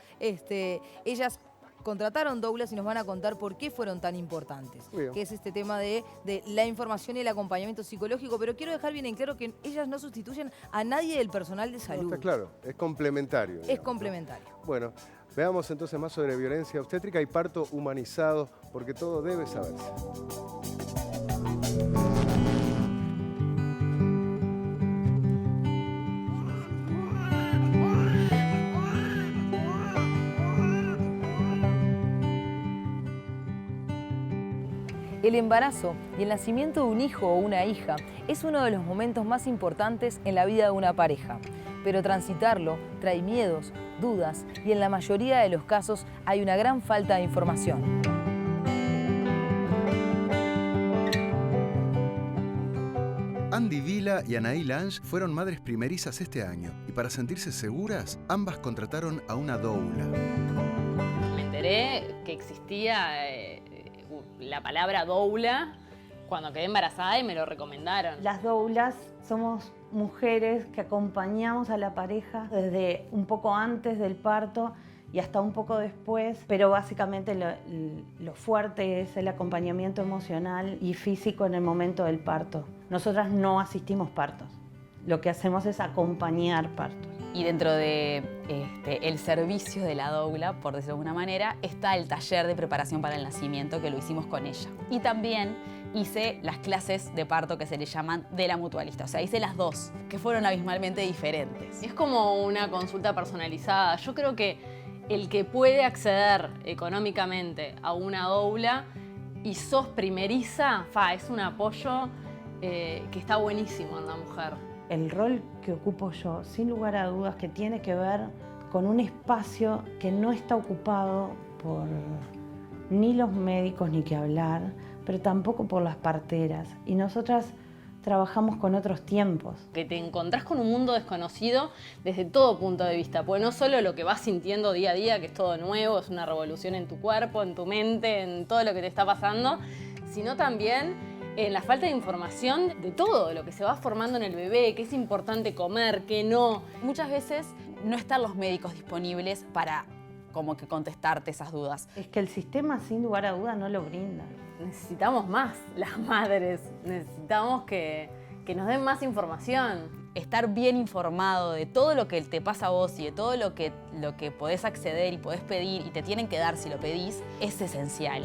ellas contrataron doulas y nos van a contar por qué fueron tan importantes, que es este tema de la información y el acompañamiento psicológico, pero quiero dejar bien en claro que ellas no sustituyen a nadie del personal de salud. No, está claro, es complementario. Es complementario. Bueno, veamos entonces más sobre violencia obstétrica y parto humanizado, porque todo debe saberse. El embarazo y el nacimiento de un hijo o una hija es uno de los momentos más importantes en la vida de una pareja, pero transitarlo trae miedos, dudas y en la mayoría de los casos hay una gran falta de información. Andy Vila y Anaí Lange fueron madres primerizas este año y para sentirse seguras, ambas contrataron a una doula. Me enteré que existía la palabra doula cuando quedé embarazada y me lo recomendaron. Las doulas somos mujeres que acompañamos a la pareja desde un poco antes del parto y hasta un poco después, pero básicamente lo fuerte es el acompañamiento emocional y físico en el momento del parto. Nosotras no asistimos partos, lo que hacemos es acompañar partos. Y dentro de el servicio de la doula, por decirlo de alguna manera, está el taller de preparación para el nacimiento que lo hicimos con ella. Y también hice las clases de parto que se le llaman de la mutualista. O sea, hice las dos, que fueron abismalmente diferentes. Es como una consulta personalizada. Yo creo que el que puede acceder económicamente a una doula y sos primeriza, es un apoyo que está buenísimo en la mujer. El rol que ocupo yo, sin lugar a dudas, que tiene que ver con un espacio que no está ocupado por ni los médicos ni que hablar, pero tampoco por las parteras. Y nosotras trabajamos con otros tiempos. Que te encontrás con un mundo desconocido desde todo punto de vista, porque no solo lo que vas sintiendo día a día, que es todo nuevo, es una revolución en tu cuerpo, en tu mente, en todo lo que te está pasando, sino también en la falta de información de todo lo que se va formando en el bebé, qué es importante comer, qué no. Muchas veces no están los médicos disponibles para como que contestarte esas dudas. Es que el sistema, sin lugar a dudas, no lo brinda. Necesitamos más, las madres. Necesitamos que nos den más información. Estar bien informado de todo lo que te pasa a vos y de todo lo que podés acceder y podés pedir y te tienen que dar si lo pedís, es esencial.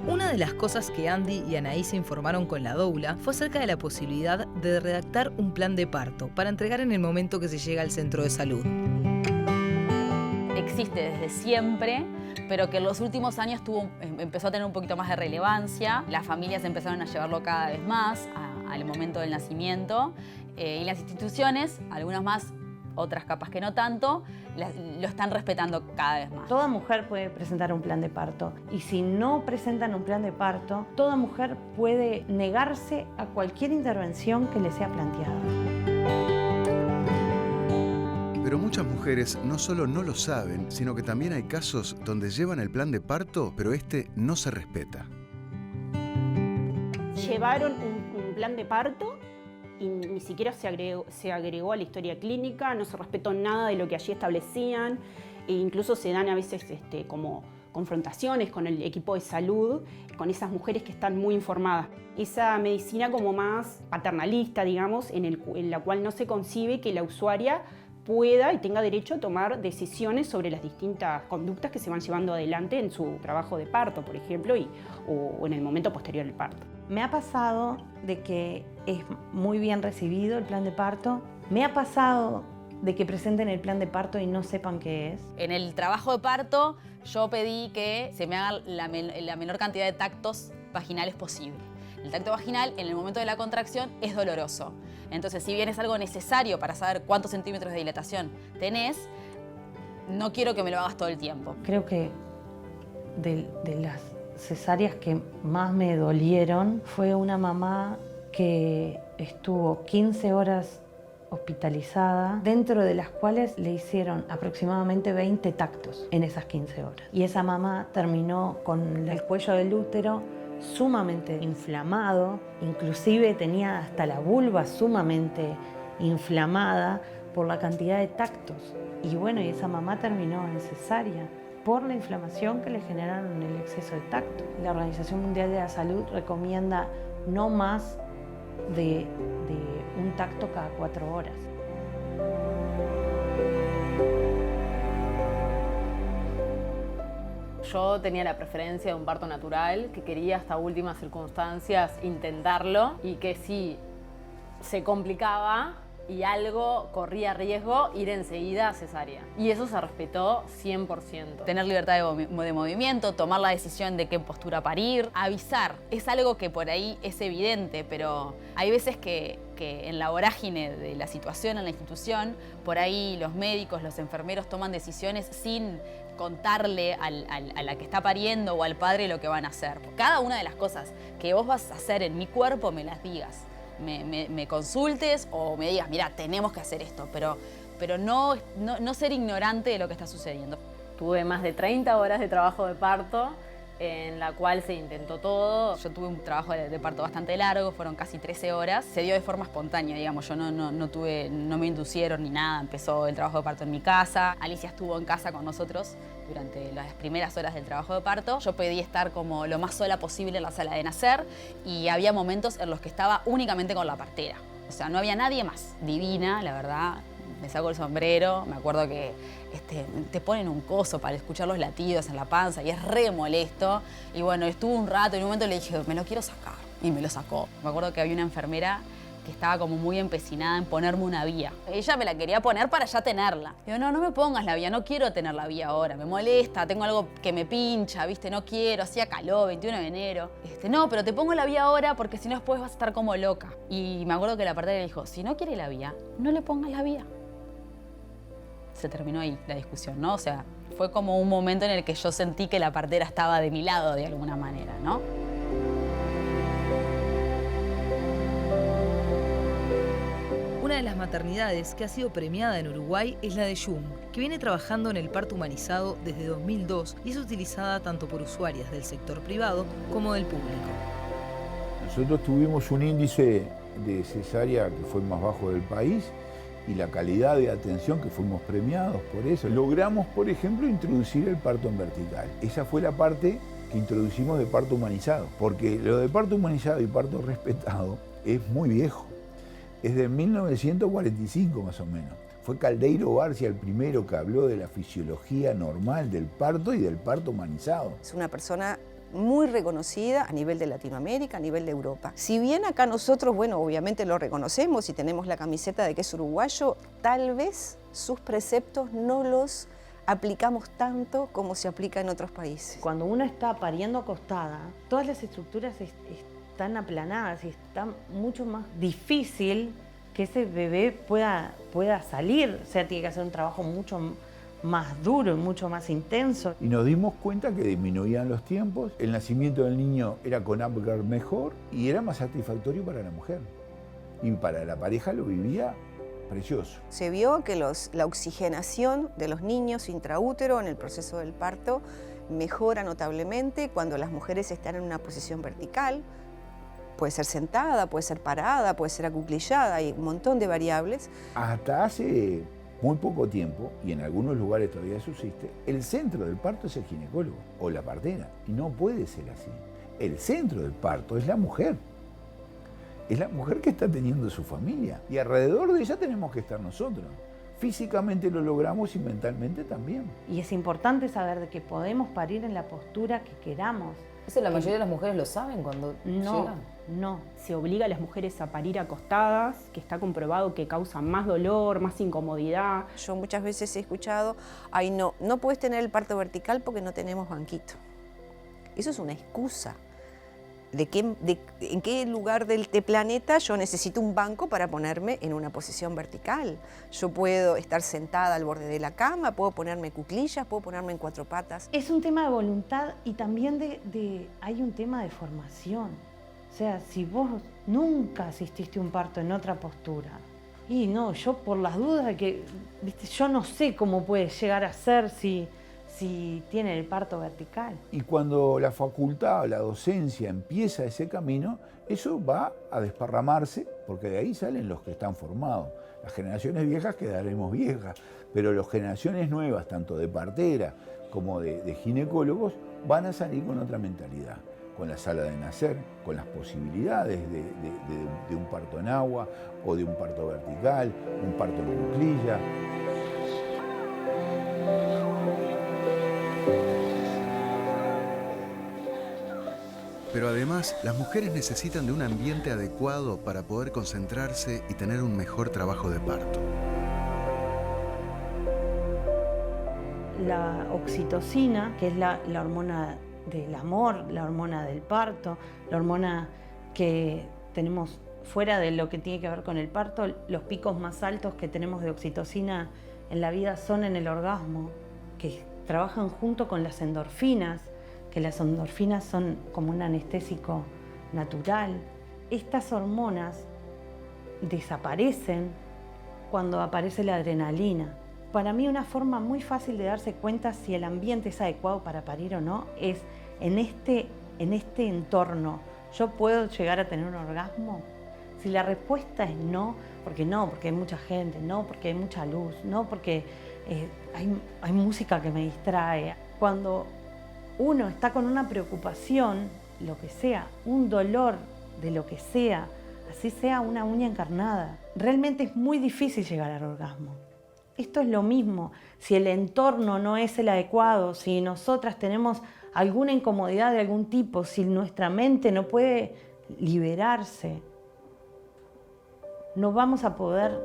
Una de las cosas que Andy y Anaí se informaron con la doula fue acerca de la posibilidad de redactar un plan de parto para entregar en el momento que se llega al centro de salud. Existe desde siempre, pero que en los últimos años empezó a tener un poquito más de relevancia. Las familias empezaron a llevarlo cada vez más al momento del nacimiento y las instituciones, algunas más, otras capaz que no tanto, lo están respetando cada vez más. Toda mujer puede presentar un plan de parto y si no presentan un plan de parto, toda mujer puede negarse a cualquier intervención que le sea planteada. Pero muchas mujeres no solo no lo saben, sino que también hay casos donde llevan el plan de parto, pero este no se respeta. Llevaron un plan de parto y ni siquiera se agregó a la historia clínica, no se respetó nada de lo que allí establecían e incluso se dan a veces como confrontaciones con el equipo de salud, con esas mujeres que están muy informadas. Esa medicina como más paternalista, digamos, en la cual no se concibe que la usuaria pueda y tenga derecho a tomar decisiones sobre las distintas conductas que se van llevando adelante en su trabajo de parto, por ejemplo, o en el momento posterior al parto. Me ha pasado de que es muy bien recibido el plan de parto. Me ha pasado de que presenten el plan de parto y no sepan qué es. En el trabajo de parto yo pedí que se me haga la menor cantidad de tactos vaginales posible. El tacto vaginal en el momento de la contracción es doloroso. Entonces, si bien es algo necesario para saber cuántos centímetros de dilatación tenés, no quiero que me lo hagas todo el tiempo. Creo que de las cesáreas que más me dolieron fue una mamá que estuvo 15 horas hospitalizada, dentro de las cuales le hicieron aproximadamente 20 tactos en esas 15 horas. Y esa mamá terminó con el cuello del útero sumamente inflamado, inclusive tenía hasta la vulva sumamente inflamada por la cantidad de tactos. Y bueno, y esa mamá terminó en cesárea por la inflamación que le generaron el exceso de tacto. La Organización Mundial de la Salud recomienda no más de un tacto cada 4 horas. Yo tenía la preferencia de un parto natural, que quería hasta últimas circunstancias intentarlo y que si se complicaba y algo corría riesgo, ir enseguida a cesárea. Y eso se respetó 100%. Tener libertad de movimiento, tomar la decisión de qué postura parir, avisar. Es algo que por ahí es evidente, pero hay veces que en la vorágine de la situación en la institución, por ahí los médicos, los enfermeros toman decisiones sin contarle a la que está pariendo o al padre lo que van a hacer. Cada una de las cosas que vos vas a hacer en mi cuerpo me las digas. Me consultes o me digas, mira, tenemos que hacer esto, pero no ser ignorante de lo que está sucediendo. Tuve más de 30 horas de trabajo de parto, en la cual se intentó todo. Yo tuve un trabajo de parto bastante largo, fueron casi 13 horas. Se dio de forma espontánea, digamos, yo no me inducieron ni nada, empezó el trabajo de parto en mi casa. Alicia estuvo en casa con nosotros durante las primeras horas del trabajo de parto. Yo pedí estar como lo más sola posible en la sala de nacer y había momentos en los que estaba únicamente con la partera. O sea, no había nadie más. Divina, la verdad. Me saco el sombrero, me acuerdo que te ponen un coso para escuchar los latidos en la panza y es re molesto. Y bueno, estuvo un rato y en un momento le dije, me lo quiero sacar. Y me lo sacó. Me acuerdo que había una enfermera que estaba como muy empecinada en ponerme una vía. Ella me la quería poner para ya tenerla. Digo, no me pongas la vía, no quiero tener la vía ahora, me molesta, tengo algo que me pincha, ¿viste? No quiero, hacía calor, 21 de enero. No, pero te pongo la vía ahora porque si no después vas a estar como loca. Y me acuerdo que la partera le dijo, si no quiere la vía, no le pongas la vía. Se terminó ahí la discusión, ¿no? O sea, fue como un momento en el que yo sentí que la partera estaba de mi lado de alguna manera, ¿no? Una de las maternidades que ha sido premiada en Uruguay es la de Jung, que viene trabajando en el parto humanizado desde 2002 y es utilizada tanto por usuarias del sector privado como del público. Nosotros tuvimos un índice de cesárea que fue el más bajo del país y la calidad de atención que fuimos premiados por eso. Logramos, por ejemplo, introducir el parto en vertical. Esa fue la parte que introducimos de parto humanizado, porque lo de parto humanizado y parto respetado es muy viejo. Es de 1945 más o menos. Fue Caldeiro Barcia el primero que habló de la fisiología normal del parto y del parto humanizado. Es una persona muy reconocida a nivel de Latinoamérica, a nivel de Europa. Si bien acá nosotros, bueno, obviamente lo reconocemos y tenemos la camiseta de que es uruguayo, tal vez sus preceptos no los aplicamos tanto como se aplica en otros países. Cuando uno está pariendo acostada, todas las estructuras están aplanadas y está mucho más difícil que ese bebé pueda salir. O sea, tiene que hacer un trabajo mucho más duro y mucho más intenso. Y nos dimos cuenta que disminuían los tiempos, el nacimiento del niño era con Apgar mejor y era más satisfactorio para la mujer. Y para la pareja lo vivía precioso. Se vio que la oxigenación de los niños intraútero en el proceso del parto mejora notablemente cuando las mujeres están en una posición vertical. Puede ser sentada, puede ser parada, puede ser acuclillada, hay un montón de variables. Hasta hace muy poco tiempo, y en algunos lugares todavía subsiste, el centro del parto es el ginecólogo o la partera, y no puede ser así. El centro del parto es la mujer. Es la mujer que está teniendo su familia, y alrededor de ella tenemos que estar nosotros, Físicamente lo logramos y mentalmente también. Y es importante saber de que podemos parir en la postura que queramos. ¿Eso la mayoría de las mujeres lo saben cuando llegan? No. Se obliga a las mujeres a parir acostadas, que está comprobado que causa más dolor, más incomodidad. Yo muchas veces he escuchado, ay no puedes tener el parto vertical porque no tenemos banquito. Eso es una excusa. ¿En qué lugar del planeta yo necesito un banco para ponerme en una posición vertical? Yo puedo estar sentada al borde de la cama, puedo ponerme cuclillas, puedo ponerme en 4 patas. Es un tema de voluntad y también hay un tema de formación. O sea, si vos nunca asististe a un parto en otra postura, y no, yo por las dudas de que, viste, yo no sé cómo puede llegar a ser si tiene el parto vertical. Y cuando la facultad o la docencia empieza ese camino, eso va a desparramarse, porque de ahí salen los que están formados. Las generaciones viejas quedaremos viejas, pero las generaciones nuevas, tanto de partera como de ginecólogos, van a salir con otra mentalidad, con la sala de nacer, con las posibilidades de un parto en agua o de un parto vertical, un parto en cuclilla. Pero además, las mujeres necesitan de un ambiente adecuado para poder concentrarse y tener un mejor trabajo de parto. La oxitocina, que es la hormona del amor, la hormona del parto, la hormona que tenemos fuera de lo que tiene que ver con el parto, los picos más altos que tenemos de oxitocina en la vida son en el orgasmo, que trabajan junto con las endorfinas, que las endorfinas son como un anestésico natural. Estas hormonas desaparecen cuando aparece la adrenalina. Para mí una forma muy fácil de darse cuenta si el ambiente es adecuado para parir o no es en este entorno. ¿Yo puedo llegar a tener un orgasmo? Si la respuesta es no, porque hay mucha gente, no porque hay mucha luz, no porque hay música que me distrae. Cuando uno está con una preocupación, lo que sea, un dolor de lo que sea, así sea una uña encarnada, realmente es muy difícil llegar al orgasmo. Esto es lo mismo, si el entorno no es el adecuado, si nosotras tenemos alguna incomodidad de algún tipo, si nuestra mente no puede liberarse, no vamos a poder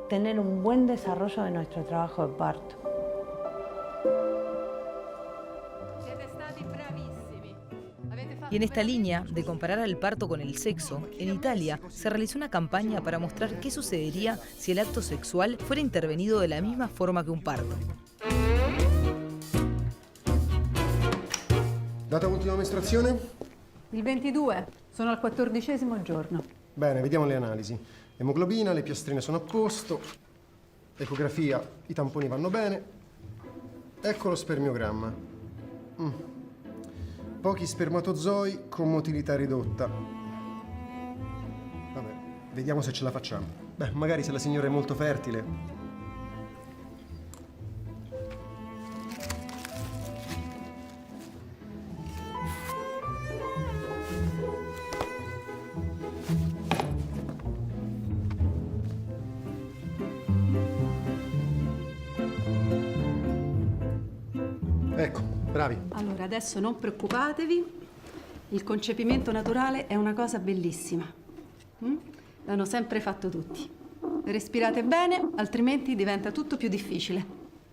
tener un buen desarrollo de nuestro trabajo de parto. Y en esta línea de comparar al parto con el sexo, en Italia se realizó una campaña para mostrar qué sucedería si el acto sexual fuera intervenido de la misma forma che un parto. Data ultima mestruazione? Il 22, sono al 14° giorno. Bene, vediamo le analisi. Emoglobina, le piastrine sono a posto, ecografia, i tamponi vanno bene. Ecco lo spermiogramma. Pochi spermatozoi con motilità ridotta. Vabbè, vediamo se ce la facciamo. Beh, magari se la signora è molto fertile. Ecco, bravi. Allora, adesso non preoccupatevi, il concepimento naturale è una cosa bellissima. L'hanno sempre fatto tutti. Respirate bene, altrimenti diventa tutto più difficile.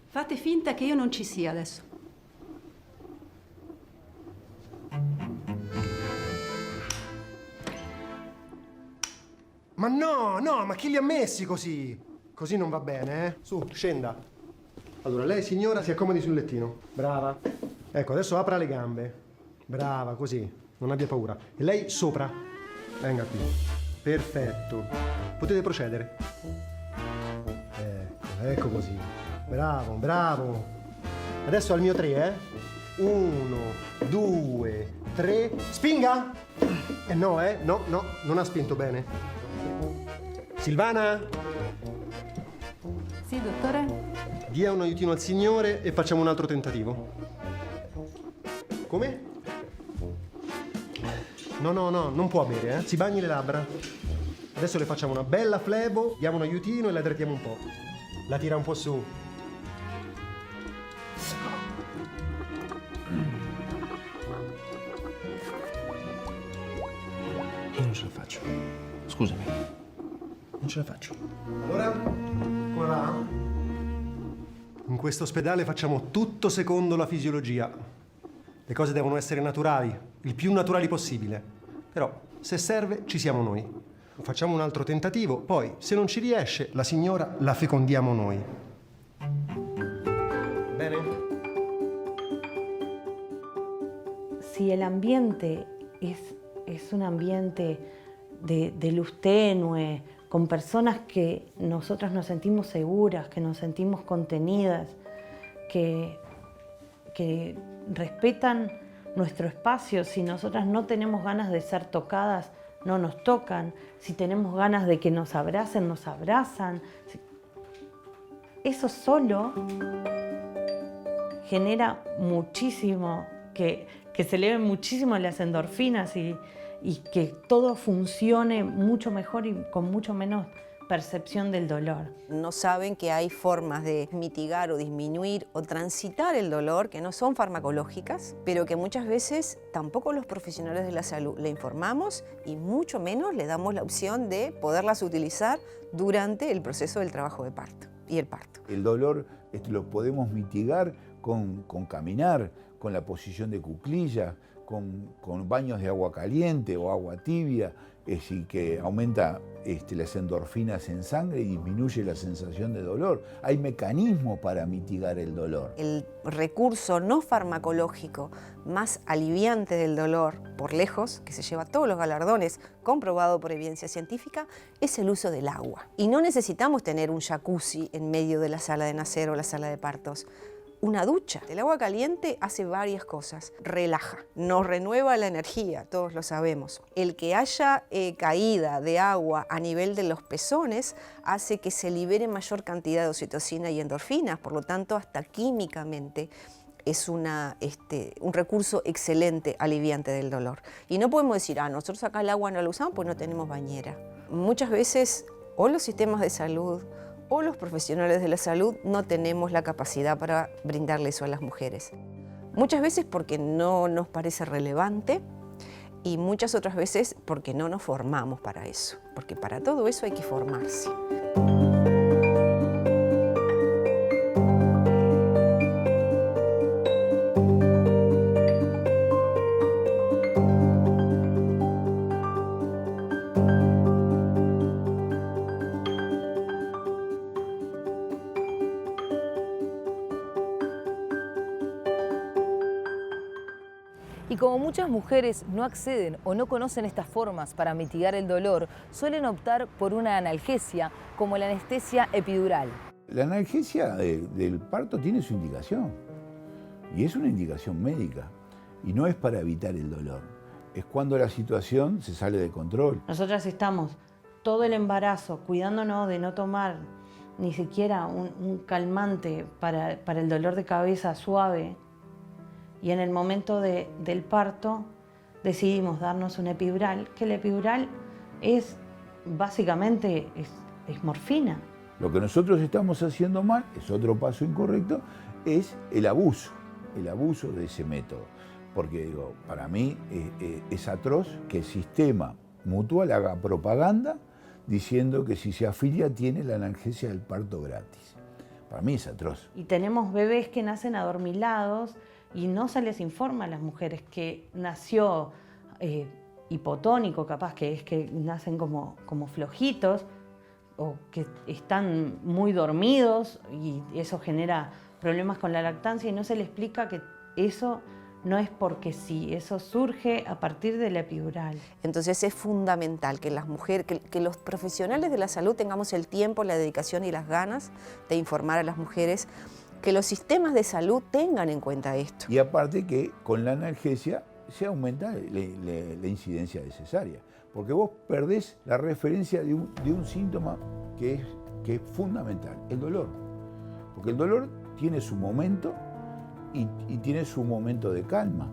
Fate finta che io non ci sia adesso. Ma no, ma chi li ha messi così? Così non va bene, eh? Su, scenda. Allora, lei signora si accomodi sul lettino. Brava. Ecco, adesso apra le gambe. Brava, così. Non abbia paura. E lei sopra. Venga qui. Perfetto. Potete procedere. Ecco così. Bravo, bravo. Adesso al mio 3, eh? 1, 2, 3. Spinga! No, no, non ha spinto bene. Silvana? Sì, dottore? Dia un aiutino al signore e facciamo un altro tentativo. Come? No, non può bere, eh? Si bagni le labbra. Adesso le facciamo una bella flebo, diamo un aiutino e la idratiamo un po'. La tira un po' su. Io non ce la faccio. Scusami. Non ce la faccio. Allora, come va? In questo ospedale facciamo tutto secondo la fisiologia. Le cose devono essere naturali, il più naturali possibile. Però, se serve, ci siamo noi. Facciamo un altro tentativo, poi, se non ci riesce, la signora la fecondiamo noi. Bene? Si el ambiente es un ambiente de luz tenue, con personas que nosotras nos sentimos seguras, que nos sentimos contenidas, que respetan nuestro espacio. Si nosotras no tenemos ganas de ser tocadas, no nos tocan. Si tenemos ganas de que nos abrazan. Eso solo genera muchísimo, que se eleven muchísimo las endorfinas y que todo funcione mucho mejor y con mucho menos percepción del dolor. No saben que hay formas de mitigar o disminuir o transitar el dolor que no son farmacológicas, pero que muchas veces tampoco los profesionales de la salud le informamos y mucho menos le damos la opción de poderlas utilizar durante el proceso del trabajo de parto y el parto. El dolor lo podemos mitigar con caminar, con la posición de cuclillas, con baños de agua caliente o agua tibia, y que aumenta las endorfinas en sangre y disminuye la sensación de dolor. Hay mecanismos para mitigar el dolor. El recurso no farmacológico más aliviante del dolor, por lejos, que se lleva todos los galardones, comprobado por evidencia científica, es el uso del agua. Y no necesitamos tener un jacuzzi en medio de la sala de nacer o la sala de partos. Una ducha. El agua caliente hace varias cosas. Relaja, nos renueva la energía, todos lo sabemos. El que haya caída de agua a nivel de los pezones hace que se libere mayor cantidad de oxitocina y endorfinas, por lo tanto, hasta químicamente es un recurso excelente aliviante del dolor. Y no podemos decir, nosotros acá el agua no la usamos pues no tenemos bañera. Muchas veces, o los sistemas de salud, o los profesionales de la salud no tenemos la capacidad para brindarle eso a las mujeres. Muchas veces porque no nos parece relevante y muchas otras veces porque no nos formamos para eso, porque para todo eso hay que formarse. Y como muchas mujeres no acceden o no conocen estas formas para mitigar el dolor, suelen optar por una analgesia, como la anestesia epidural. La analgesia del parto tiene su indicación, y es una indicación médica, y no es para evitar el dolor, es cuando la situación se sale de control. Nosotras estamos todo el embarazo cuidándonos de no tomar ni siquiera un calmante para el dolor de cabeza suave, y en el momento del parto decidimos darnos una epidural, que la epidural es básicamente es morfina. Lo que nosotros estamos haciendo mal, es otro paso incorrecto, es el abuso de ese método. Porque digo, para mí es atroz que el sistema mutual haga propaganda diciendo que si se afilia tiene la analgesia del parto gratis. Para mí es atroz. Y tenemos bebés que nacen adormilados y no se les informa a las mujeres que nació hipotónico, capaz que es que nacen como flojitos o que están muy dormidos y eso genera problemas con la lactancia y no se les explica que eso no es porque sí, eso surge a partir de la epidural. Entonces es fundamental que las mujeres, que los profesionales de la salud tengamos el tiempo, la dedicación y las ganas de informar a las mujeres, que los sistemas de salud tengan en cuenta esto. Y aparte que con la analgesia se aumenta la incidencia de cesárea, porque vos perdés la referencia de un síntoma que es fundamental, el dolor. Porque el dolor tiene su momento y tiene su momento de calma.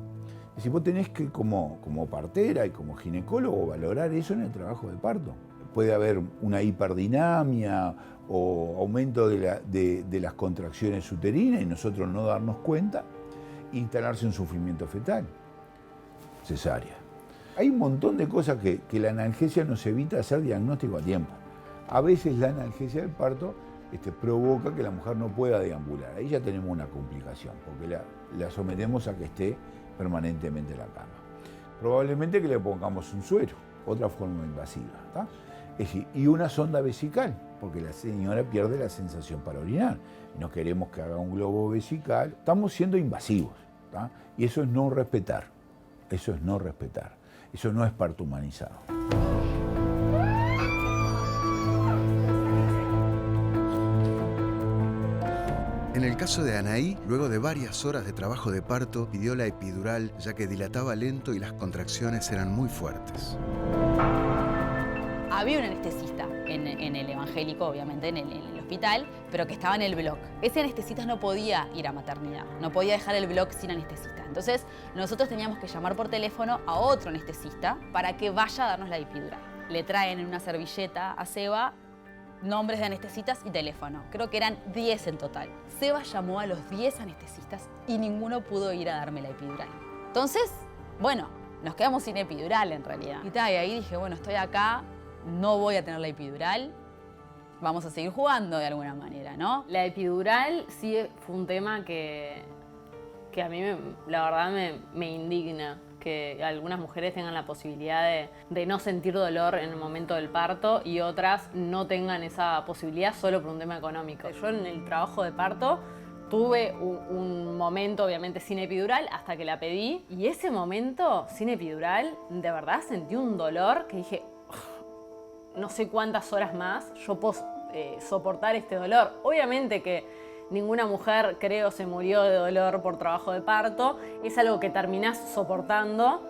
Es decir, vos tenés que como partera y como ginecólogo valorar eso en el trabajo de parto. puede haber una hiperdinamia o aumento de las contracciones uterinas y nosotros no darnos cuenta, instalarse un sufrimiento fetal, cesárea. Hay un montón de cosas que la analgesia nos evita hacer diagnóstico a tiempo. A veces la analgesia del parto provoca que la mujer no pueda deambular. Ahí ya tenemos una complicación, porque la sometemos a que esté permanentemente en la cama. Probablemente que le pongamos un suero, otra forma invasiva, ¿tá? Es decir, y una sonda vesical, porque la señora pierde la sensación para orinar. No queremos que haga un globo vesical. Estamos siendo invasivos, ¿tá? Y eso es no respetar. Eso es no respetar. Eso no es parto humanizado. En el caso de Anaí, luego de varias horas de trabajo de parto, pidió la epidural ya que dilataba lento y las contracciones eran muy fuertes. Había un anestesista en el evangélico, obviamente, en el hospital, pero que estaba en el bloque. Ese anestesista no podía ir a maternidad, no podía dejar el bloque sin anestesista. Entonces, nosotros teníamos que llamar por teléfono a otro anestesista para que vaya a darnos la epidural. Le traen en una servilleta a Seba nombres de anestesistas y teléfono. Creo que eran 10 en total. Seba llamó a los 10 anestesistas y ninguno pudo ir a darme la epidural. Entonces, bueno, nos quedamos sin epidural en realidad. Y ahí dije, bueno, estoy acá, no voy a tener la epidural, vamos a seguir jugando de alguna manera, ¿no? La epidural sí fue un tema que a mí, la verdad, me indigna. Que algunas mujeres tengan la posibilidad de no sentir dolor en el momento del parto y otras no tengan esa posibilidad solo por un tema económico. Yo en el trabajo de parto tuve un momento obviamente sin epidural hasta que la pedí y ese momento sin epidural de verdad sentí un dolor que dije no sé cuántas horas más yo puedo soportar este dolor. Obviamente que ninguna mujer, creo, se murió de dolor por trabajo de parto. Es algo que terminás soportando.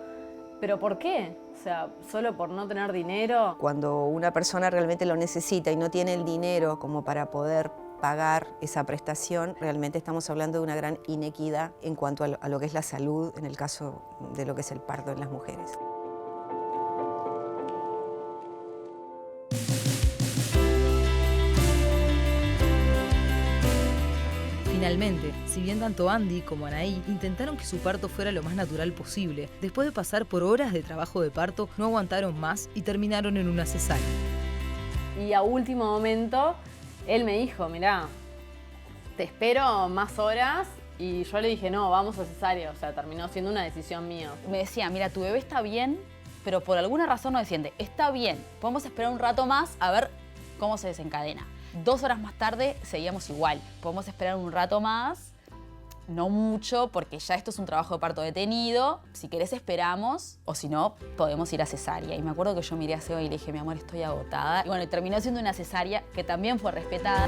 ¿Pero por qué? O sea, ¿solo por no tener dinero? Cuando una persona realmente lo necesita y no tiene el dinero como para poder pagar esa prestación, realmente estamos hablando de una gran inequidad en cuanto a lo que es la salud, en el caso de lo que es el parto en las mujeres. Finalmente, si bien tanto Andy como Anaí intentaron que su parto fuera lo más natural posible, después de pasar por horas de trabajo de parto, no aguantaron más y terminaron en una cesárea. Y a último momento, él me dijo, mirá, te espero más horas. Y yo le dije, no, vamos a cesárea. O sea, terminó siendo una decisión mía. Me decía, mira, tu bebé está bien, pero por alguna razón no desciende. Está bien, podemos esperar un rato más a ver cómo se desencadena. 2 horas más tarde seguíamos igual. Podemos esperar un rato más, no mucho, porque ya esto es un trabajo de parto detenido. Si querés esperamos, o si no, podemos ir a cesárea. Y me acuerdo que yo miré a Seba y le dije, mi amor, estoy agotada. Y bueno, terminó siendo una cesárea que también fue respetada.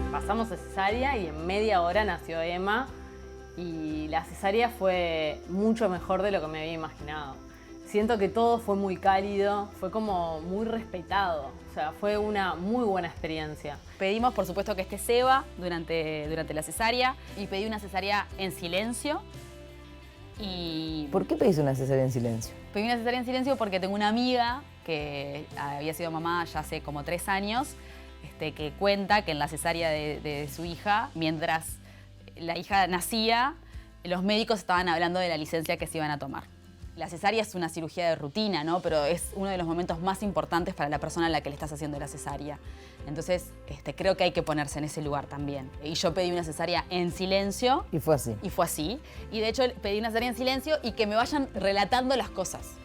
Pasamos a cesárea y en media hora nació Emma. Y la cesárea fue mucho mejor de lo que me había imaginado. Siento que todo fue muy cálido, fue como muy respetado. O sea, fue una muy buena experiencia. Pedimos, por supuesto, que esté Seba durante la cesárea y pedí una cesárea en silencio. Y ¿por qué pedís una cesárea en silencio? Pedí una cesárea en silencio porque tengo una amiga que había sido mamá ya hace como 3 años, que cuenta que en la cesárea de su hija, mientras la hija nacía, los médicos estaban hablando de la licencia que se iban a tomar. La cesárea es una cirugía de rutina, ¿no? Pero es uno de los momentos más importantes para la persona a la que le estás haciendo la cesárea. Entonces, creo que hay que ponerse en ese lugar también. Y yo pedí una cesárea en silencio. Y fue así. Y fue así. Y de hecho pedí una cesárea en silencio y que me vayan relatando las cosas.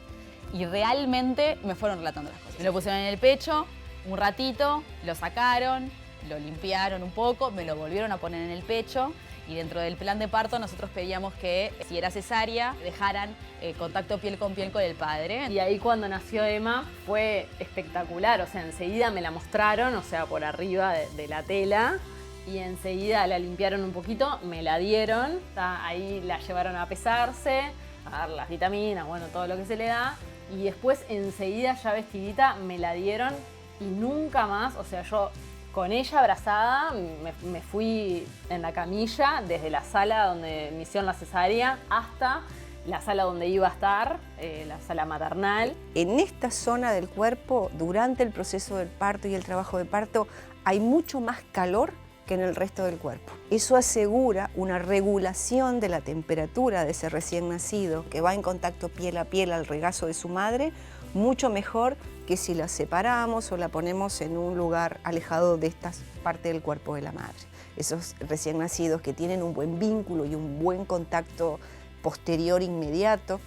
Y realmente me fueron relatando las cosas. Me lo pusieron en el pecho un ratito, lo sacaron, lo limpiaron un poco, me lo volvieron a poner en el pecho. Y dentro del plan de parto nosotros pedíamos que, si era cesárea, dejaran contacto piel con el padre. Y ahí cuando nació Emma fue espectacular. O sea, enseguida me la mostraron, o sea, por arriba de la tela. Y enseguida la limpiaron un poquito, me la dieron. Ahí la llevaron a pesarse, a dar las vitaminas, bueno, todo lo que se le da. Y después enseguida ya vestidita me la dieron y nunca más, o sea, yo con ella abrazada me fui en la camilla desde la sala donde me hicieron la cesárea hasta la sala donde iba a estar, la sala maternal. En esta zona del cuerpo, durante el proceso del parto y el trabajo de parto, hay mucho más calor que en el resto del cuerpo. Eso asegura una regulación de la temperatura de ese recién nacido que va en contacto piel a piel al regazo de su madre, mucho mejor que si la separamos o la ponemos en un lugar alejado de esta parte del cuerpo de la madre. Esos recién nacidos que tienen un buen vínculo y un buen contacto posterior inmediato,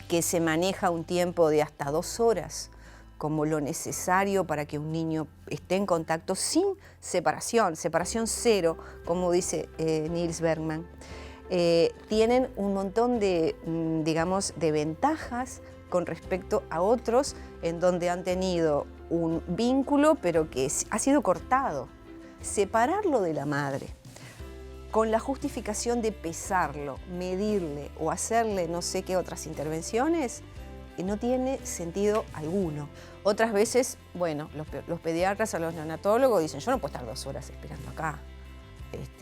que se maneja un tiempo de hasta 2 horas, como lo necesario para que un niño esté en contacto sin separación cero, como dice Niels Bergman. Tienen un montón de, digamos, de ventajas con respecto a otros en donde han tenido un vínculo pero que ha sido cortado. Separarlo de la madre con la justificación de pesarlo, medirle o hacerle no sé qué otras intervenciones, no tiene sentido alguno. Otras veces, bueno, los pediatras o los neonatólogos dicen, yo no puedo estar 2 horas esperando acá.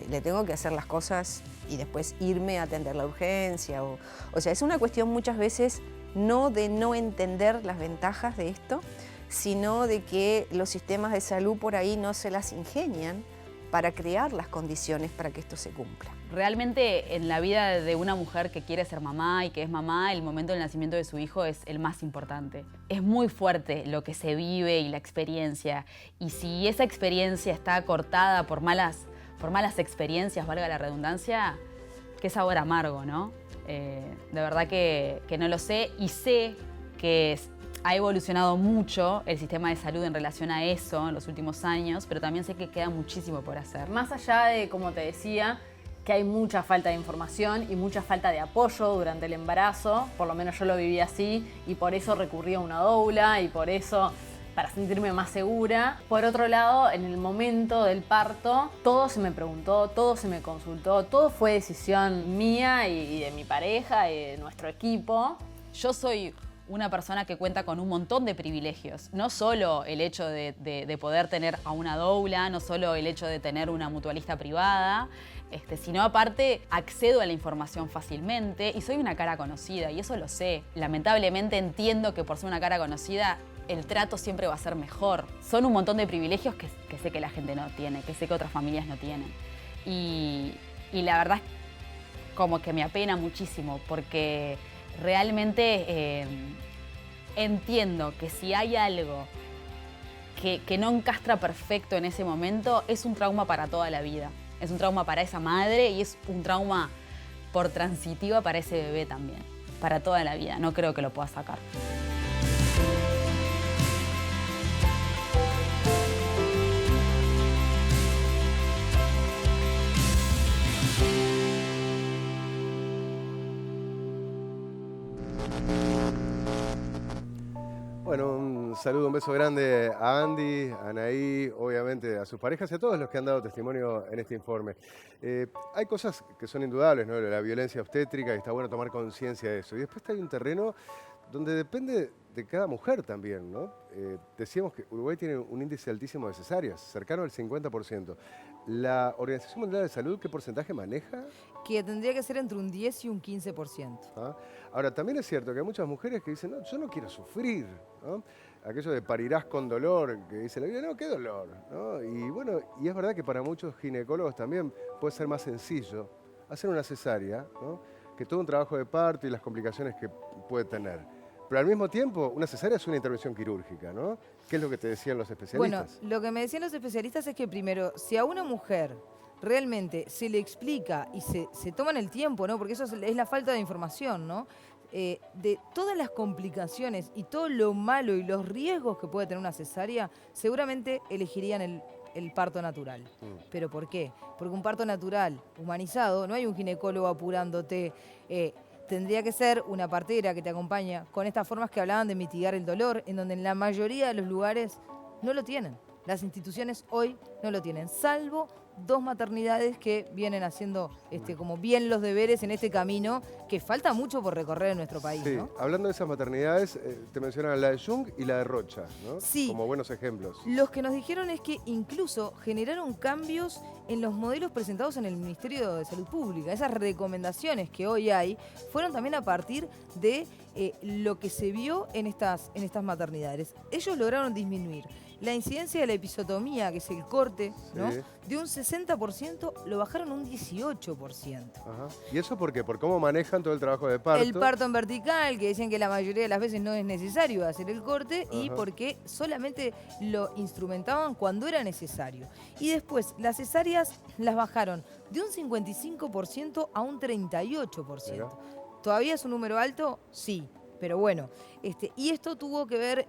Le tengo que hacer las cosas y después irme a atender la urgencia. O sea, es una cuestión muchas veces no de no entender las ventajas de esto, sino de que los sistemas de salud por ahí no se las ingenian para crear las condiciones para que esto se cumpla. Realmente en la vida de una mujer que quiere ser mamá y que es mamá, el momento del nacimiento de su hijo es el más importante. Es muy fuerte lo que se vive y la experiencia. Y si esa experiencia está cortada por malas experiencias, valga la redundancia, qué sabor amargo, ¿no? De verdad que no lo sé, y sé que ha evolucionado mucho el sistema de salud en relación a eso en los últimos años, pero también sé que queda muchísimo por hacer. Más allá de, como te decía, que hay mucha falta de información y mucha falta de apoyo durante el embarazo, por lo menos yo lo viví así, y por eso recurrí a una doula, y por eso, para sentirme más segura. Por otro lado, en el momento del parto, todo se me preguntó, todo se me consultó, todo fue decisión mía y de mi pareja y de nuestro equipo. Yo soy una persona que cuenta con un montón de privilegios. No solo el hecho de poder tener a una doula, no solo el hecho de tener una mutualista privada, sino aparte accedo a la información fácilmente y soy una cara conocida y eso lo sé. Lamentablemente entiendo que por ser una cara conocida el trato siempre va a ser mejor. Son un montón de privilegios que sé que la gente no tiene, que sé que otras familias no tienen. Y la verdad es como que me apena muchísimo porque realmente entiendo que si hay algo que no encastra perfecto en ese momento, es un trauma para toda la vida. Es un trauma para esa madre y es un trauma por transitiva para ese bebé también. Para toda la vida. No creo que lo pueda sacar. Bueno, un saludo, un beso grande a Andy, a Anaí, obviamente a sus parejas y a todos los que han dado testimonio en este informe. Hay cosas que son indudables, ¿no? La violencia obstétrica, y está bueno tomar conciencia de eso. Y después hay un terreno donde depende de cada mujer también, ¿no? Decíamos que Uruguay tiene un índice altísimo de cesáreas, cercano al 50%. ¿La Organización Mundial de Salud qué porcentaje maneja? Que tendría que ser entre un 10 y un 15%. ¿Ah? Ahora, también es cierto que hay muchas mujeres que dicen, no, yo no quiero sufrir, ¿no? Aquello de parirás con dolor, que dice la Biblia, no, qué dolor, ¿no? Y bueno, y es verdad que para muchos ginecólogos también puede ser más sencillo hacer una cesárea, ¿no? Que todo un trabajo de parto y las complicaciones que puede tener. Pero al mismo tiempo, una cesárea es una intervención quirúrgica, ¿no? ¿Qué es lo que te decían los especialistas? Bueno, lo que me decían los especialistas es que primero, si a una mujer realmente se le explica y se toman el tiempo, ¿no? Porque eso es la falta de información, ¿no? De todas las complicaciones y todo lo malo y los riesgos que puede tener una cesárea, seguramente elegirían el parto natural. ¿Pero por qué? Porque un parto natural, humanizado, no hay un ginecólogo apurándote. Tendría que ser una partera que te acompaña con estas formas que hablaban de mitigar el dolor, en donde en la mayoría de los lugares no lo tienen. Las instituciones hoy no lo tienen, salvo 2 maternidades que vienen haciendo como bien los deberes en este camino, que falta mucho por recorrer en nuestro país, Sí, ¿no? hablando de esas maternidades, te mencionan la de Jung y la de Rocha, ¿no? Sí. Como buenos ejemplos. Los que nos dijeron es que incluso generaron cambios en los modelos presentados en el Ministerio de Salud Pública. Esas recomendaciones que hoy hay fueron también a partir de lo que se vio en estas maternidades. Ellos lograron disminuir la incidencia de la episiotomía, que es el corte, ¿no? Sí. De un 60% lo bajaron a un 18%. Ajá. ¿Y eso por qué? ¿Por cómo manejan todo el trabajo de parto? El parto en vertical, que decían que la mayoría de las veces no es necesario hacer el corte, y Ajá. porque solamente lo instrumentaban cuando era necesario. Y después, las cesáreas las bajaron de un 55% a un 38%. Mira. ¿Todavía es un número alto? Sí. Pero bueno, y esto tuvo que ver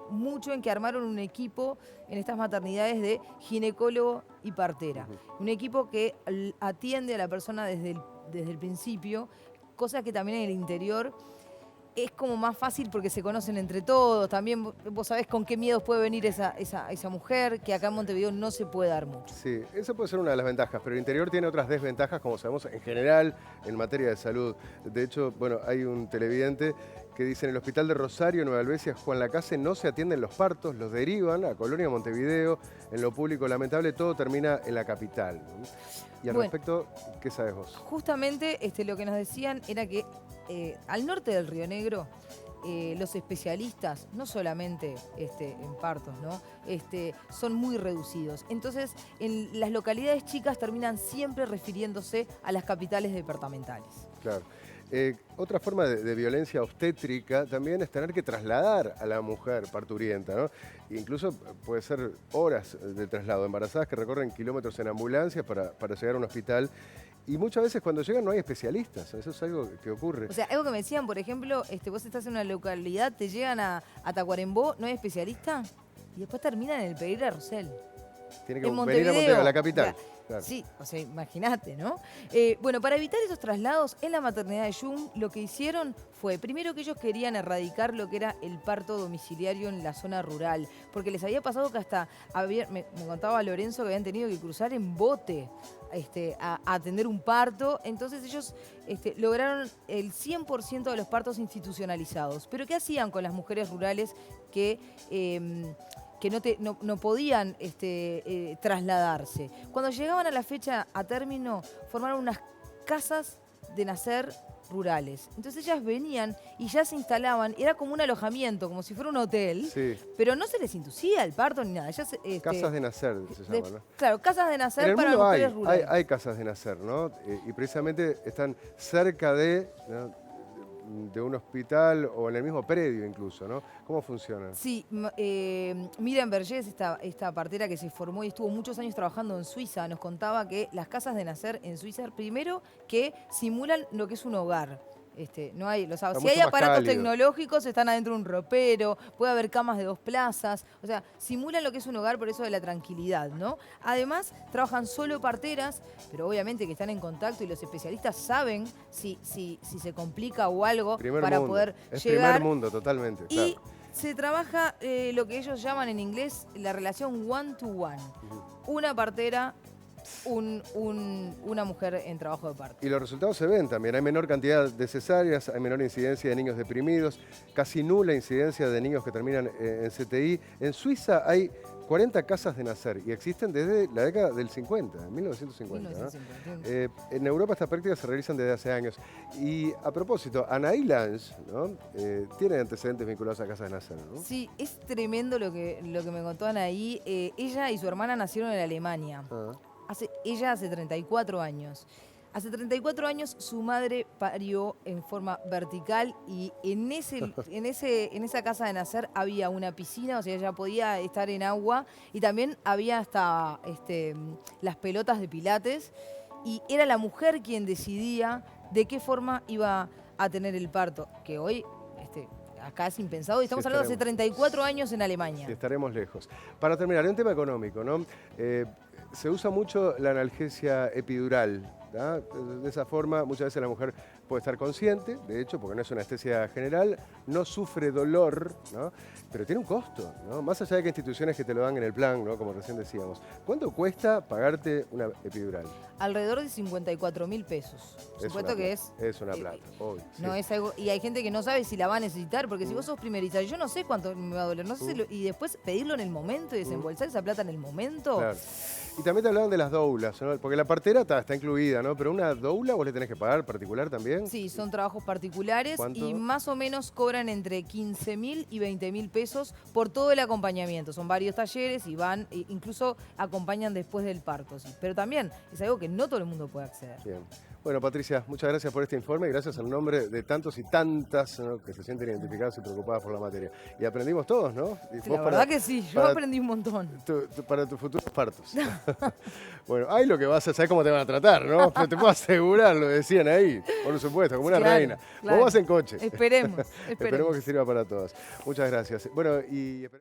mucho en que armaron un equipo en estas maternidades de ginecólogo y partera. Un equipo que atiende a la persona desde el principio, cosa que también en el interior es como más fácil porque se conocen entre todos. También vos sabés con qué miedos puede venir esa mujer, que acá en Montevideo no se puede dar mucho. Sí, esa puede ser una de las ventajas, pero el interior tiene otras desventajas, como sabemos en general en materia de salud. De hecho, bueno, hay un televidente que dice: en el hospital de Rosario, Nueva Albesia, Juan Lacase, no se atienden los partos, los derivan a Colonia Montevideo. En lo público lamentable todo termina en la capital. Y al Bueno, respecto, ¿qué sabes vos? Justamente lo que nos decían era que al norte del Río Negro, los especialistas, no solamente en partos, ¿no? Son muy reducidos. Entonces, en las localidades chicas terminan siempre refiriéndose a las capitales departamentales. Claro. Otra forma de violencia obstétrica también es tener que trasladar a la mujer parturienta, ¿no? Incluso puede ser horas de traslado, embarazadas que recorren kilómetros en ambulancias para llegar a un hospital. Y muchas veces cuando llegan no hay especialistas, eso es algo que ocurre. O sea, algo que me decían, por ejemplo, vos estás en una localidad, te llegan a Tacuarembó, no hay especialista, y después terminan en el Pereira Rosell. Tiene que En venir a Montevideo. Montevideo, a la capital. O sea, Claro. Sí, o sea, imagínate, ¿no? Bueno, para evitar esos traslados, en la maternidad de Jung lo que hicieron fue, primero que ellos querían erradicar lo que era el parto domiciliario en la zona rural, porque les había pasado que hasta, me contaba Lorenzo que habían tenido que cruzar en bote a atender un parto. Entonces ellos lograron el 100% de los partos institucionalizados. Pero ¿qué hacían con las mujeres rurales que no podían trasladarse? Cuando llegaban a la fecha a término, formaron unas casas de nacer rurales. Entonces ellas venían y ya se instalaban, era como un alojamiento, como si fuera un hotel, Sí. pero no se les inducía el parto ni nada. Ellas, Casas de nacer se llaman, ¿no? Claro, casas de En nacer el para mundo mujeres rurales. hay casas de nacer, ¿no? Y precisamente están cerca de un hospital o en el mismo predio incluso, ¿no? ¿Cómo funciona? Sí, Miriam Vergés, esta partera que se formó y estuvo muchos años trabajando en Suiza, nos contaba que las casas de nacer en Suiza, primero que simulan lo que es un hogar. No hay, si mucho hay más aparatos cálido. tecnológicos, están adentro de un ropero, puede haber camas de 2 plazas, o sea, simulan lo que es un hogar, por eso de la tranquilidad, ¿no? Además, trabajan solo parteras, pero obviamente que están en contacto y los especialistas saben si se complica o algo Primer para mundo. poder Es llegar. primer mundo, totalmente. Y Claro. se trabaja lo que ellos llaman en inglés la relación one-to-one. Una partera, una mujer en trabajo de parto. Y los resultados se ven también. Hay menor cantidad de cesáreas, hay menor incidencia de niños deprimidos, casi nula incidencia de niños que terminan en CTI. En Suiza hay 40 casas de nacer y existen desde la década del 50, 1950. 1950. ¿No? En Europa estas prácticas se realizan desde hace años. Y a propósito, Anaí Lange, ¿no? Tiene antecedentes vinculados a casas de nacer, ¿no? Sí, es tremendo lo que me contó Anaí. Ella y su hermana nacieron en Alemania. Ella hace 34 años. Hace 34 años su madre parió en forma vertical y en esa casa de nacer había una piscina, o sea, ella podía estar en agua y también había hasta las pelotas de pilates y era la mujer quien decidía de qué forma iba a tener el parto, que hoy acá es impensado y estamos hablando de hace 34 años en Alemania. Sí, estaremos lejos. Para terminar, un tema económico, ¿no? Se usa mucho la analgesia epidural, ¿tá? De esa forma, muchas veces la mujer puede estar consciente, de hecho, porque no es una anestesia general, no sufre dolor, ¿no? Pero tiene un costo, ¿no? Más allá de que instituciones que te lo dan en el plan, ¿no? Como recién decíamos. ¿Cuánto cuesta pagarte una epidural? Alrededor de 54.000 pesos. Supuesto que es... Es una plata, obvio. No sí. es algo, y hay gente que no sabe si la va a necesitar, porque si vos sos primeriza, yo no sé cuánto me va a doler, no sé y después pedirlo en el momento y desembolsar esa plata en el momento. Claro. Y también te hablaban de las doulas, ¿no? Porque la partera está incluida, ¿no? Pero una doula vos le tenés que pagar particular también. Sí, son trabajos particulares. ¿Cuánto? Y más o menos cobran entre 15.000 y 20.000 pesos por todo el acompañamiento. Son varios talleres y van, incluso acompañan después del parto, sí. Pero también es algo que no todo el mundo puede acceder. Bien. Bueno, Patricia, muchas gracias por este informe y gracias al nombre de tantos y tantas, ¿no? Que se sienten identificadas y preocupadas por la materia. Y aprendimos todos, ¿no? Y Sí, la verdad que sí, yo aprendí un montón. Para tus futuros partos. Bueno, ahí lo que vas a saber cómo te van a tratar, ¿no? Pero te puedo asegurar, lo decían ahí, por supuesto, como una reina. Claro. Vos vas en coche. Esperemos. Esperemos que sirva para todos. Muchas gracias. Bueno, y...